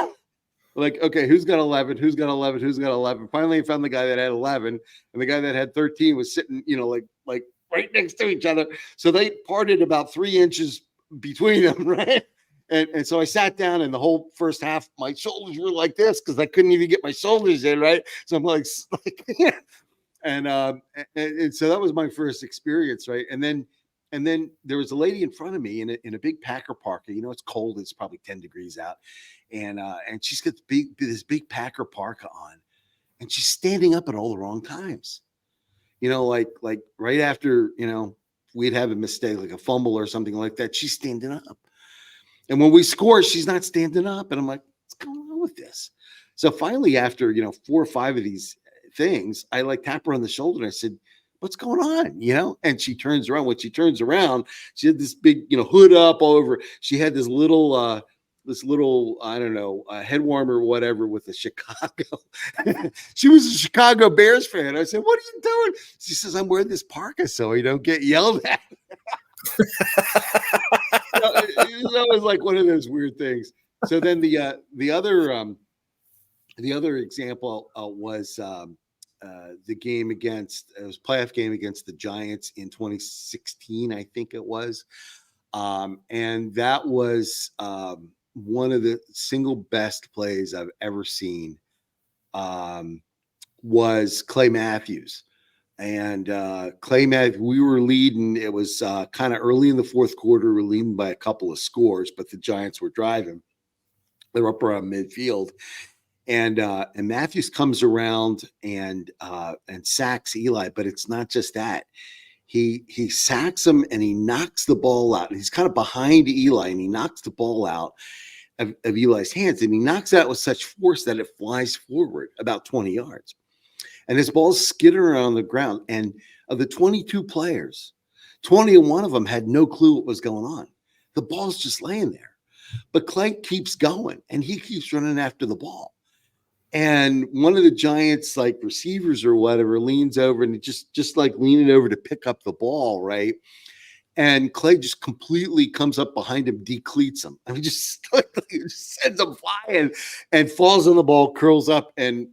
Okay, who's got 11? Who's got 11? Who's got 11? Finally, I found the guy that had 11, and the guy that had 13 was sitting, like right next to each other. So they parted about 3 inches between them, right? And so I sat down, and the whole first half, my shoulders were like this because I couldn't even get my shoulders in, right? So I'm like and so that was my first experience, right? And then there was a lady in front of me in a big Packer parka. It's cold; it's probably 10 degrees out. And she's got this big Packer parka on, and she's standing up at all the wrong times. Like right after, we'd have a mistake, like a fumble or something like that. She's standing up. And when we score, she's not standing up. And I'm like, what's going on with this? So finally, after, 4 or 5 of these things, I tap her on the shoulder, and I said, what's going on? And she turns around. When she turns around, she had this big, hood up all over. She had this little, I don't know, head warmer or whatever with the Chicago. She was a Chicago Bears fan. I said, what are you doing? She says, I'm wearing this parka so you don't get yelled at. That was like one of those weird things. So then the other example was the game against, it was playoff game against the Giants in 2016, I think it was. And that was one of the single best plays I've ever seen, was Clay Matthews. And Clay Matthews, we were leading. It was kind of early in the fourth quarter. We were leading by a couple of scores, but the Giants were driving. They were up around midfield. And Matthews comes around and sacks Eli, but it's not just that. He sacks him and he knocks the ball out. He's kind of behind Eli, and he knocks the ball out of Eli's hands, and he knocks it out with such force that it flies forward about 20 yards. and his ball's skidding around on the ground. And of the 22 players, 21 of them had no clue what was going on. The ball's just laying there. But Clay keeps going, and he keeps running after the ball. And one of the Giants, like receivers or whatever, leans over and just like leaning over to pick up the ball, right? And Clay just completely comes up behind him, decleats him. I mean, just sends him flying and falls on the ball, curls up, and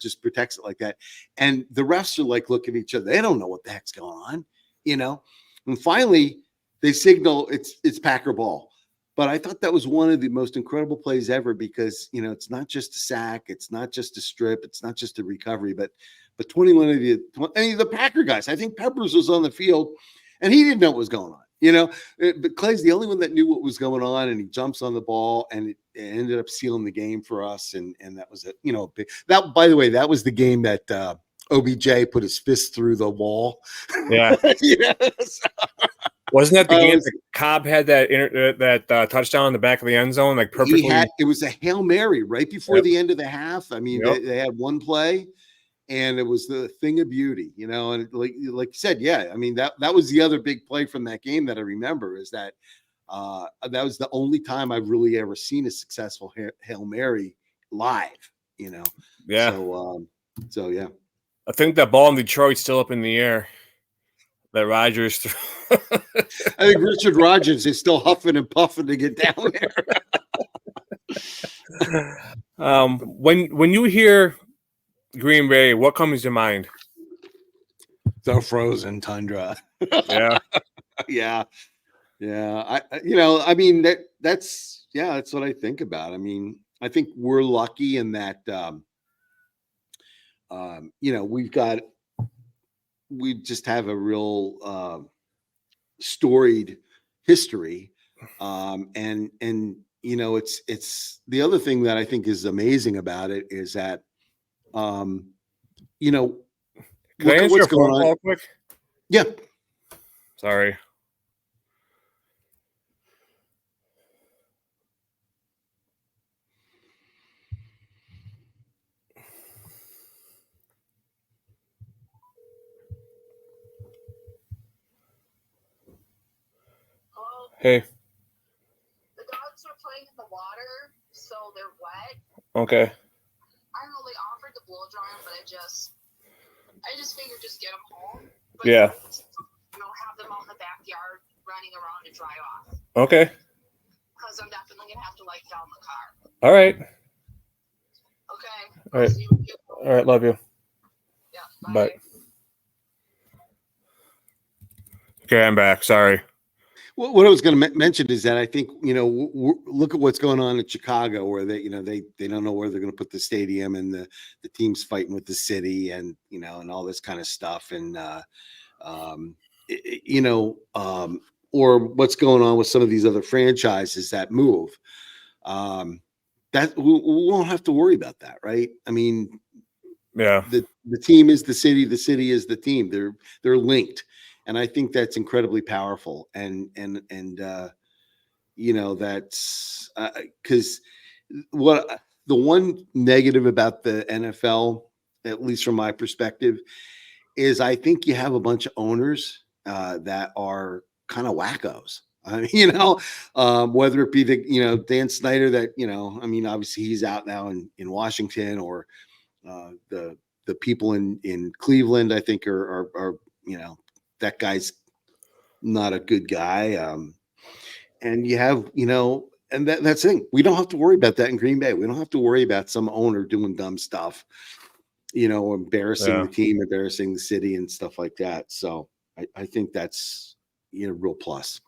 just protects it like that. And the refs are like looking at each other. They don't know what the heck's going on, you know. And finally, they signal it's Packer ball. But I thought that was one of the most incredible plays ever because, you know, it's not just a sack, it's not just a strip, it's not just a recovery, but 21 of the Packer guys, I think Peppers was on the field and he didn't know what was going on, you know, but Clay's the only one that knew what was going on, and he jumps on the ball, and it ended up sealing the game for us. And that was it, you know, that, by the way, that was the game that OBJ put his fist through the wall. Yeah. Yeah. Wasn't that the game that Cobb had that touchdown in the back of the end zone, like perfectly? It was a Hail Mary right before the end of the half. I mean, they had one play, and it was the thing of beauty, you know. And like you said, yeah, I mean that was the other big play from that game that I remember, is that that was the only time I've really ever seen a successful Hail Mary live, you know. Yeah. So yeah, I think that ball in Detroit's still up in the air. That Rodgers threw. I think Richard Rodgers is still huffing and puffing to get down there. When you hear Green Bay, what comes to mind? The frozen tundra. Yeah. Yeah. I mean, that's what I think about. I mean, I think we're lucky in that, we just have a real storied history. And you know, it's the other thing that I think is amazing about it is that, you know, can I answer what's going on quick? Yeah. Sorry. Hey. The dogs are playing in the water, so they're wet. Okay. I don't know, they offered to blow dry them, but I just figured just get them home. But yeah. You know, have them out in the backyard running around to dry off. Okay. Because I'm definitely going to have to light down the car. All right. Okay. All right. All right. Love you. Yeah. Bye. Okay, I'm back. Sorry. What I was going to mention is that I think, you know, look at what's going on in Chicago, where they don't know where they're going to put the stadium, and the team's fighting with the city, and, you know, and all this kind of stuff. And, or what's going on with some of these other franchises that move, that we won't have to worry about that. Right. I mean, yeah, the team is the city is the team. They're linked. And I think that's incredibly powerful. And you know, that's because what the one negative about the NFL, at least from my perspective, is I think you have a bunch of owners that are kind of wackos. I mean, you know, whether it be Dan Snyder, that, you know, I mean, obviously he's out now in Washington, or the people in Cleveland, I think are you know, that guy's not a good guy. And you have, you know, and that's the thing. We don't have to worry about that in Green Bay. We don't have to worry about some owner doing dumb stuff, you know, embarrassing the team, embarrassing the city, and stuff like that. So I think that's, you know, real plus.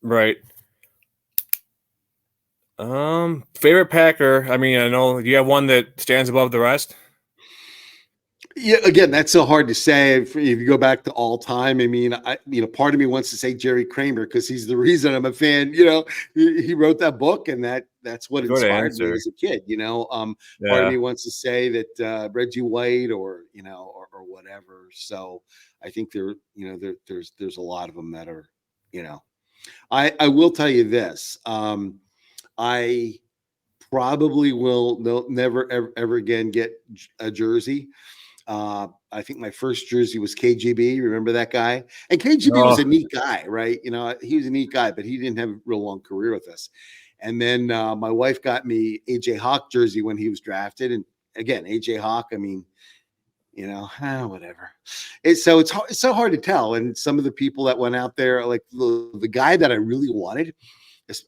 Right. Favorite Packer. I mean, I know you have one that stands above the rest. Yeah, again, that's so hard to say. If you go back to all time, I mean, part of me wants to say Jerry Kramer, because he's the reason I'm a fan. You know, he wrote that book, and that's what inspired me as a kid. You know, part of me wants to say that Reggie White, or, you know, or whatever. So I think there's a lot of them that are, you know. I will tell you this. I probably will never ever again get a jersey. I think my first jersey was KGB. Remember that guy? And KGB was a neat guy, right? You know, he was a neat guy, but he didn't have a real long career with us. And then my wife got me AJ Hawk jersey when he was drafted. And again, AJ Hawk, I mean, you know, whatever. It's so hard to tell. And some of the people that went out there, like the guy that I really wanted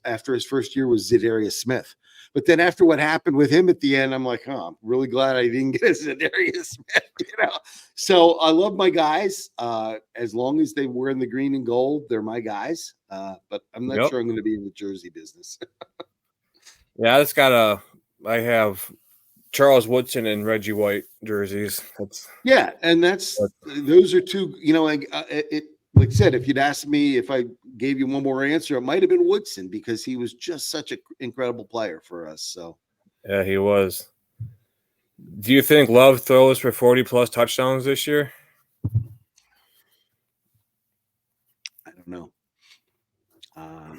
after his first year was Za'Darius Smith. But then after what happened with him at the end, I'm like, oh, I'm really glad I didn't get a Za'Darius Smith, you know. So I love my guys. As long as they were in the green and gold, they're my guys. But I'm not sure I'm going to be in the jersey business. Yeah, I have Charles Woodson and Reggie White jerseys. And those are two, you know, like I said, if you'd asked me if I gave you one more answer, it might have been Woodson because he was just such an incredible player for us. So, yeah, he was. Do you think Love throws for 40+ touchdowns this year? I don't know.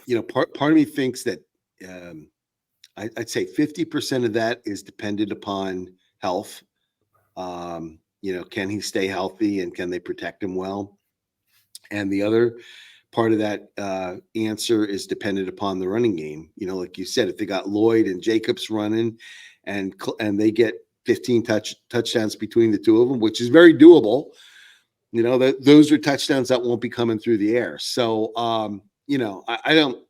You know, part of me thinks that I'd say 50% of that is dependent upon health. You know, can he stay healthy and can they protect him well? And the other part of that answer is dependent upon the running game. You know, like you said, if they got Lloyd and Jacobs running and they get 15 touchdowns between the two of them, which is very doable, you know, those are touchdowns that won't be coming through the air. So, you know, I don't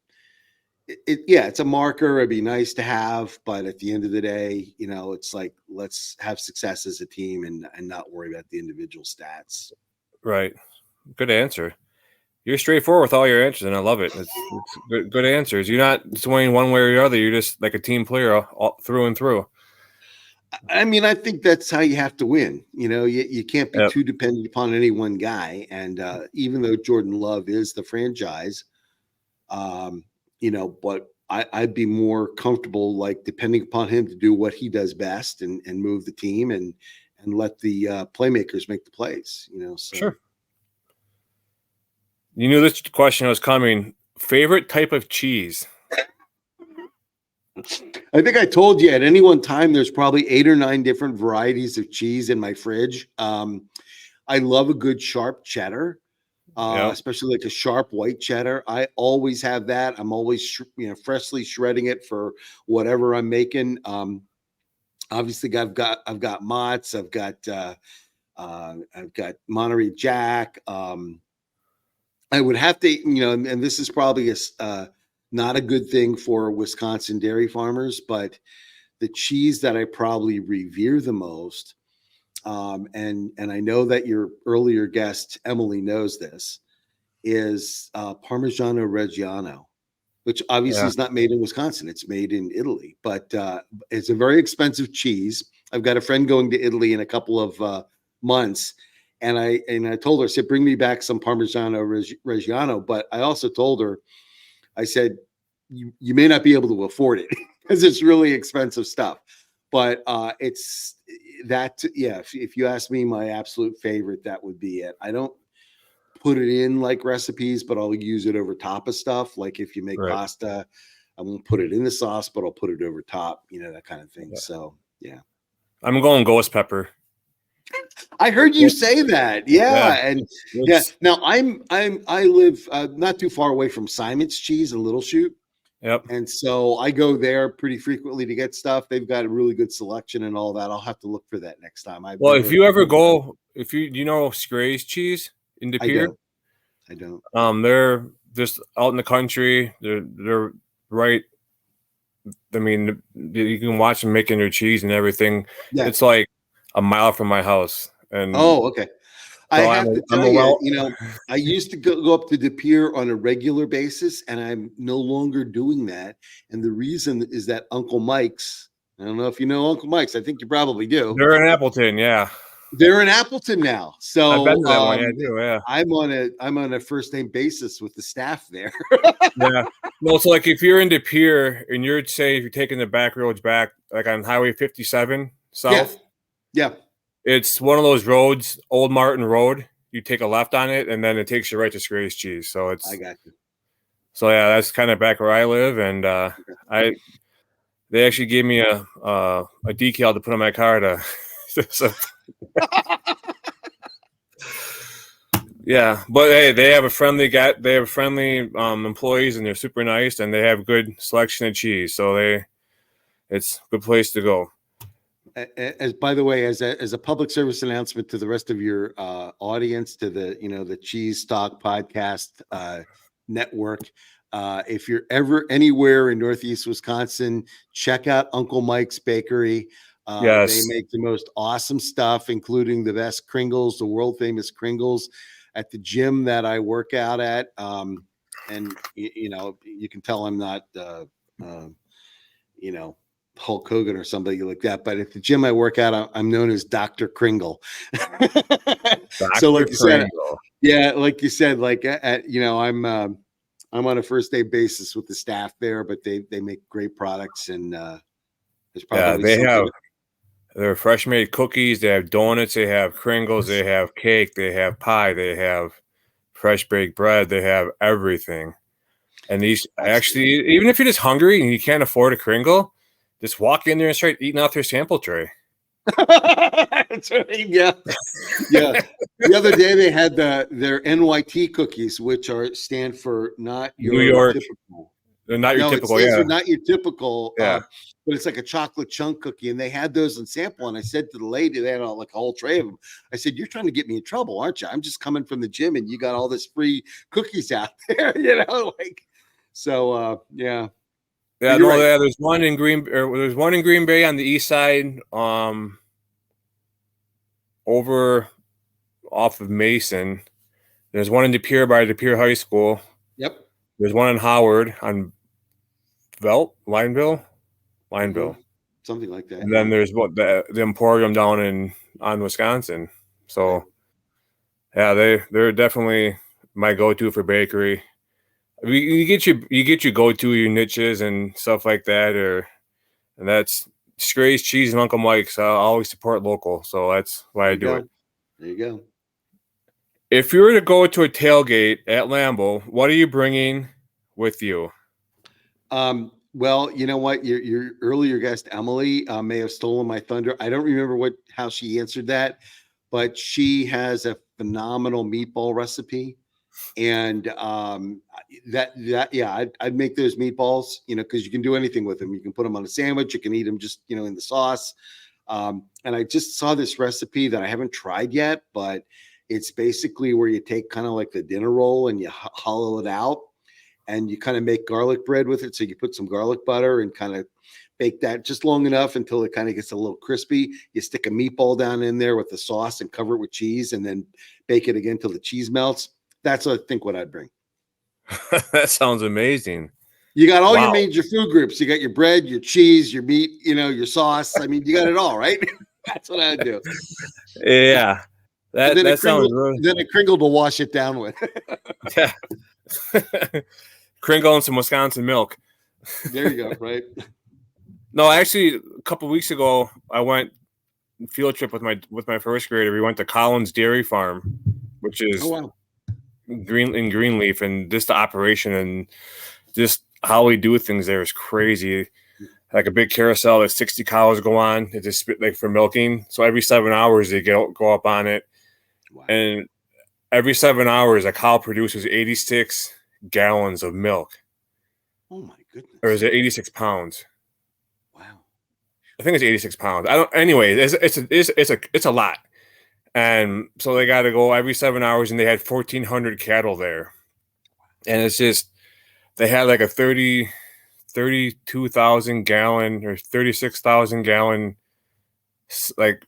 – it's a marker. It'd be nice to have. But at the end of the day, you know, it's like let's have success as a team and not worry about the individual stats. Right. Good answer. You're straightforward with all your answers, and I love it. It's good answers. You're not swaying one way or the other. You're just like a team player all through and through. I mean, I think that's how you have to win. You know, you can't be too dependent upon any one guy. And even though Jordan Love is the franchise, you know, but I'd be more comfortable like depending upon him to do what he does best and move the team and let the playmakers make the plays. You know, so. Sure. You knew this question was coming. Favorite type of cheese? I think I told you at any one time there's probably 8 or 9 different varieties of cheese in my fridge. I love a good sharp cheddar, especially like a sharp white cheddar. I always have that. I'm always freshly shredding it for whatever I'm making. Obviously, I've got Mott's. I've got Monterey Jack. I would have to, you know, and this is probably not a good thing for Wisconsin dairy farmers, but the cheese that I probably revere the most, and I know that your earlier guest Emily knows this, is Parmigiano Reggiano, which obviously is not made in Wisconsin; it's made in Italy. But it's a very expensive cheese. I've got a friend going to Italy in a couple of months. And I told her, I said, bring me back some Parmigiano Reggiano. But I also told her, I said, you may not be able to afford it because it's really expensive stuff. But it's that, if you ask me my absolute favorite, that would be it. I don't put it in like recipes, but I'll use it over top of stuff. Like if you make pasta, I won't put it in the sauce, but I'll put it over top, you know, that kind of thing. So, yeah. I'm going ghost pepper. I heard you say that. And now I live not too far away from Simon's Cheese in Little Chute. Yep. And so I go there pretty frequently to get stuff. They've got a really good selection and all that. I'll have to look for that next time. If you ever go, you know Scray's cheese in De Pere? I don't. They're just out in the country. They're right. I mean, you can watch them making their cheese and everything. Yeah. It's like a mile from my house. And okay. So I have to tell you, you know, I used to go up to De Pere on a regular basis, and I'm no longer doing that. And the reason is that Uncle Mike's, I don't know if you know Uncle Mike's. I think you probably do. They're in Appleton, yeah. They're in Appleton now. So I've been to that one, I do, yeah. I'm on a first name basis with the staff there. Yeah. No, so like if you're in De Pere and you're if you're taking the back roads back, like on Highway 57 south. Yeah. It's one of those roads, Old Martin Road. You take a left on it, and then it takes you right to Scray's Cheese. So I got you. So yeah, that's kind of back where I live, and They actually gave me a decal to put on my car to. So, yeah, but hey, they have friendly employees, and they're super nice, and they have good selection of cheese. So it's a good place to go. As by the way, as a public service announcement to the rest of your audience, to the Cheese Talk Podcast network, if you're ever anywhere in Northeast Wisconsin, check out Uncle Mike's Bakery. Yes. They make the most awesome stuff, including the best Kringles, the world famous Kringles, at the gym that I work out at. And you can tell I'm not Hulk Hogan or somebody like that, but at the gym I work out, I'm known as Dr. Kringle. So like you said, like I'm on a first day basis with the staff there, but they make great products, and there's probably they're fresh made cookies, they have donuts, they have Kringles, they have cake, they have pie, they have fresh baked bread, they have everything. And these actually, even if you're just hungry and you can't afford a Kringle, just walk in there and start eating off their sample tray. That's right. Yeah. The other day they had their NYT cookies, which stand for not your New York. Typical. They're not your typical. It stands for not your typical. Yeah. But it's like a chocolate chunk cookie, and they had those in sample. And I said to the lady, they had like a whole tray of them. I said, "You're trying to get me in trouble, aren't you? I'm just coming from the gym, and you got all this free cookies out there, So yeah." Yeah, no, right. There's one in Green Bay on the east side, over off of Mason. There's one in De Pere by De Pere High School. Yep. There's one in Howard on Lineville, something like that. And then there's the Emporium down on Wisconsin. So yeah, they're definitely my go-to for bakery. You get your go-to, your niches and stuff like that, and that's Scray's Cheese and Uncle Mike's. I always support local, so that's why I do it. There you go. If you were to go to a tailgate at Lambeau, what are you bringing with you? Well, you know what? Your earlier guest Emily may have stolen my thunder. I don't remember how she answered that, but she has a phenomenal meatball recipe. And I'd make those meatballs, because you can do anything with them. You can put them on a sandwich. You can eat them just, in the sauce. And I just saw this recipe that I haven't tried yet, but it's basically where you take kind of like the dinner roll and you hollow it out, and you kind of make garlic bread with it. So you put some garlic butter and kind of bake that just long enough until it kind of gets a little crispy. You stick a meatball down in there with the sauce and cover it with cheese, and then bake it again till the cheese melts. That's what I'd bring. That sounds amazing. You got all your major food groups. You got your bread, your cheese, your meat, your sauce. I mean, you got it all, right? That's what I'd do. Yeah. That sounds really... Then a Kringle to wash it down with. Yeah. Kringle and some Wisconsin milk. There you go, right? No, actually, a couple of weeks ago, I went field trip with my first grader. We went to Collins Dairy Farm, which is Greenleaf, and just the operation and just how we do things there is crazy. Like a big carousel that 60 cows go on. It just spit like for milking. So every 7 hours they go up on it. Wow. And every 7 hours a cow produces 86 gallons of milk. Oh my goodness. Or is it 86 pounds? Wow. I think it's 86 pounds. Anyway, it's a lot. And so they got to go every 7 hours, and they had 1,400 cattle there. And it's just, they had like a 32,000 gallon or 36,000 gallon, like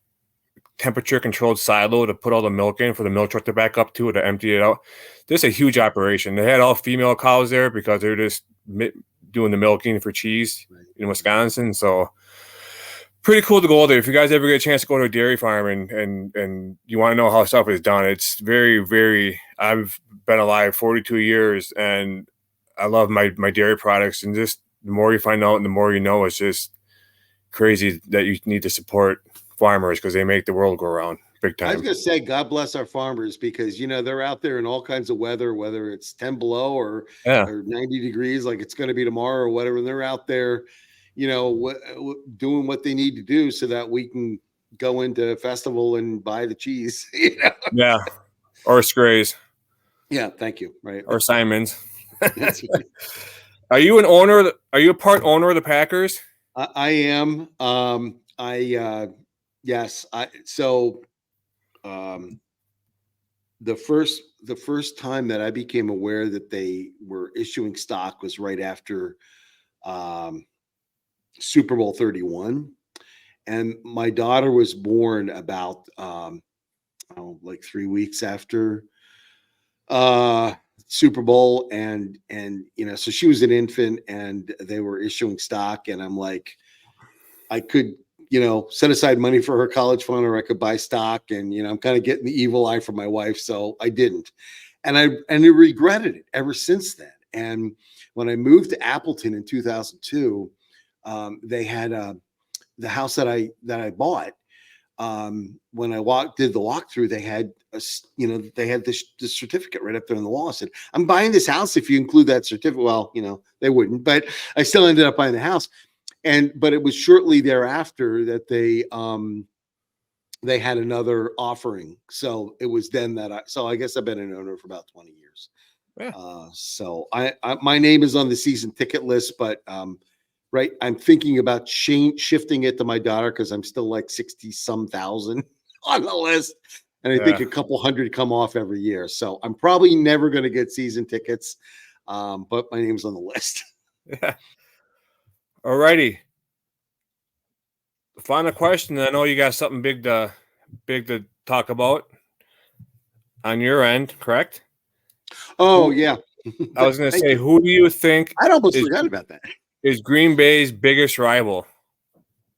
temperature controlled silo to put all the milk in for the milk truck to back up to empty it out. This is a huge operation. They had all female cows there because they're just doing the milking for cheese in Wisconsin. So pretty cool to go there. If you guys ever get a chance to go to a dairy farm and you want to know how stuff is done, it's very, very, I've been alive 42 years and I love my dairy products, and just the more you find out and the more you know, it's just crazy that you need to support farmers because they make the world go around big time. I was going to say, God bless our farmers, because, they're out there in all kinds of weather, whether it's 10 below or 90 degrees, like it's going to be tomorrow or whatever. And they're out there, doing what they need to do so that we can go into a festival and buy the cheese. Yeah. Or Scray's. Yeah, thank you. Right. Or Simon's. Are you are you a part owner of the Packers? I am. Yes. The first time that I became aware that they were issuing stock was right after Super Bowl 31. And my daughter was born about like 3 weeks after Super Bowl, and so she was an infant, and they were issuing stock, and I'm like, I could set aside money for her college fund, or I could buy stock, and I'm kind of getting the evil eye from my wife, so I didn't, and I regretted it ever since then. And when I moved to Appleton in 2002, they had the house that I bought. When I did the walkthrough, they had the certificate right up there on the wall. I said, I'm buying this house if you include that certificate. Well, they wouldn't, but I still ended up buying the house. But it was shortly thereafter that they had another offering. So it was then that I guess I've been an owner for about 20 years. Yeah. So my name is on the season ticket list, but right, I'm thinking about shifting it to my daughter, because I'm still like 60 some thousand on the list, and I think a couple hundred come off every year. So I'm probably never going to get season tickets, but my name's on the list. Yeah. All righty. Final question. I know you got something big to talk about on your end, correct? Oh yeah. I was going to say, who do you think? I almost forgot about that. Is Green Bay's biggest rival?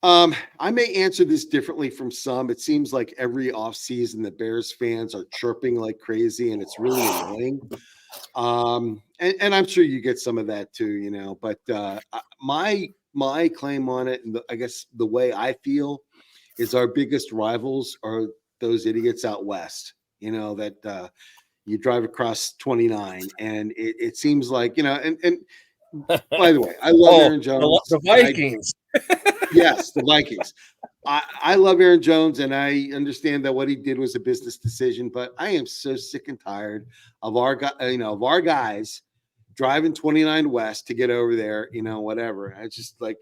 I may answer this differently from some. It seems like every offseason the Bears fans are chirping like crazy, and it's really annoying. And I'm sure you get some of that too, but my claim on it, and I guess the way I feel, is our biggest rivals are those idiots out west, that you drive across 29, and it seems like, and by the way, I love Aaron Jones. The Vikings. Yes, the Vikings. I love Aaron Jones, and I understand that what he did was a business decision, but I am so sick and tired of our guys driving 29 West to get over there, whatever. I just like,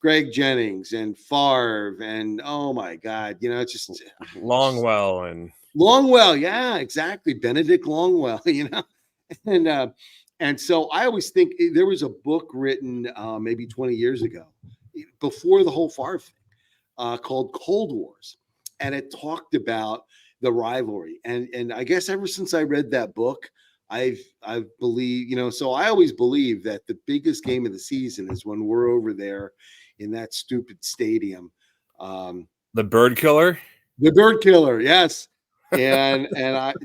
Greg Jennings and Favre, and oh my God, it's just Longwell. Yeah, exactly. Benedict Longwell, and so I always think there was a book written maybe 20 years ago, before the whole Favre thing, called Cold Wars, and it talked about the rivalry. And I guess ever since I read that book, I've believed, so I always believe that the biggest game of the season is when we're over there in that stupid stadium. The Bird Killer. The Bird Killer, yes.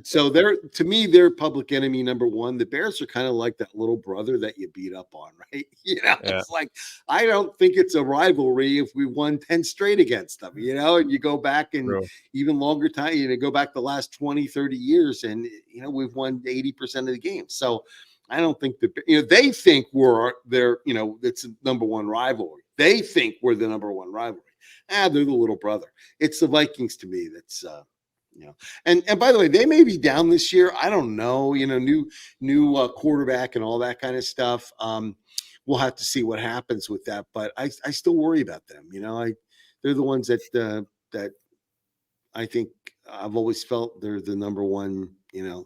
So to me, they're public enemy number one. The Bears are kind of like that little brother that you beat up on, right? It's like, I don't think it's a rivalry if we won 10 straight against them, and you go back and even longer time, go back the last 20, 30 years, and, we've won 80% of the games. So I don't think they think it's a number one rivalry. They think we're the number one rivalry. They're the little brother. It's the Vikings to me. That's, and by the way, they may be down this year. I don't know, new quarterback and all that kind of stuff. We'll have to see what happens with that, but I still worry about them. They're the ones that I think I've always felt they're the number one, the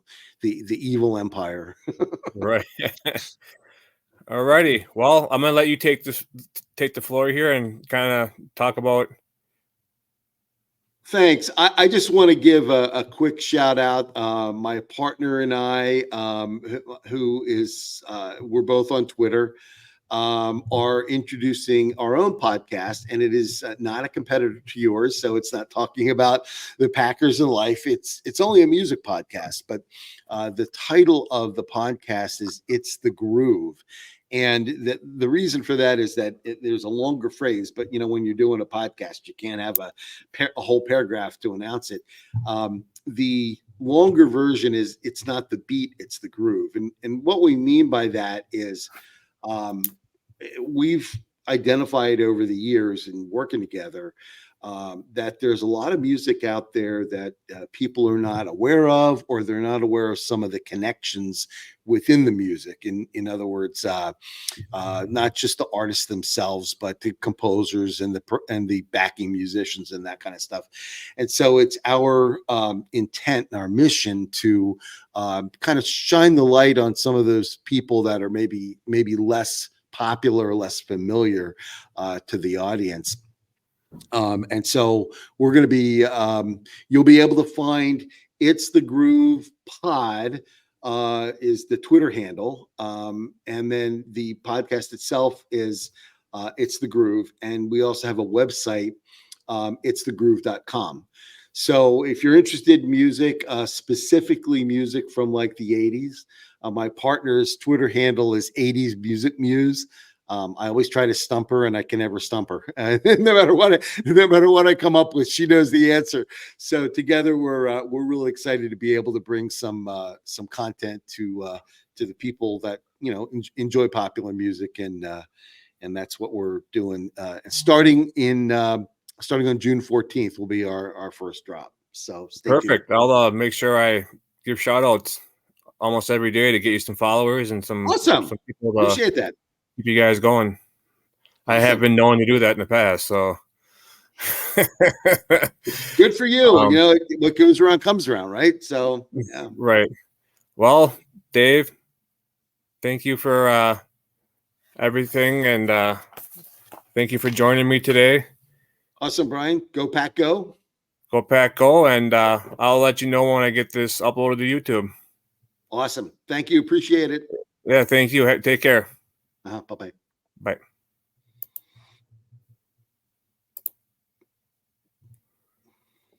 evil empire. Right. All righty. Well, I'm going to let you take the floor here and kind of talk about. Thanks. I just want to give a quick shout out. My partner and I, who is, we're both on Twitter, are introducing our own podcast, and it is not a competitor to yours. So it's not talking about the Packers and life. It's only a music podcast, but the title of the podcast is It's the Groove. And the reason for that is that there's a longer phrase, but when you're doing a podcast, you can't have a whole paragraph to announce it. The longer version is it's not the beat, it's the groove. And what we mean by that is we've identified over the years and working together that there's a lot of music out there that people are not aware of, or they're not aware of some of the connections within the music. In other words, not just the artists themselves, but the composers and the backing musicians and that kind of stuff. And so it's our intent and our mission to kind of shine the light on some of those people that are maybe less popular or less familiar to the audience. And so we're going to be, you'll be able to find It's the Groove Pod is the Twitter handle. And then the podcast itself is It's the Groove. And we also have a website, itsthegroove.com. So if you're interested in music, specifically music from like the 80s, my partner's Twitter handle is 80s Music Muse. I always try to stump her, and I can never stump her. No matter what I come up with, she knows the answer. So together, we're really excited to be able to bring some content to the people that enjoy popular music, and that's what we're doing. Starting on June 14th will be our first drop. So stay Perfect. tuned. I'll make sure I give shout outs almost every day to get you some followers and some people to Appreciate that. keep you guys going. I have been known to do that in the past, so good for you. What goes around comes around, right? So yeah. Right. Well, Dave, thank you for everything, and thank you for joining me today. Awesome, Brian. Go Pack Go. Go Pack Go, and I'll let you know when I get this uploaded to YouTube. Awesome. Thank you. Appreciate it. Yeah, thank you. Take care. Bye-bye.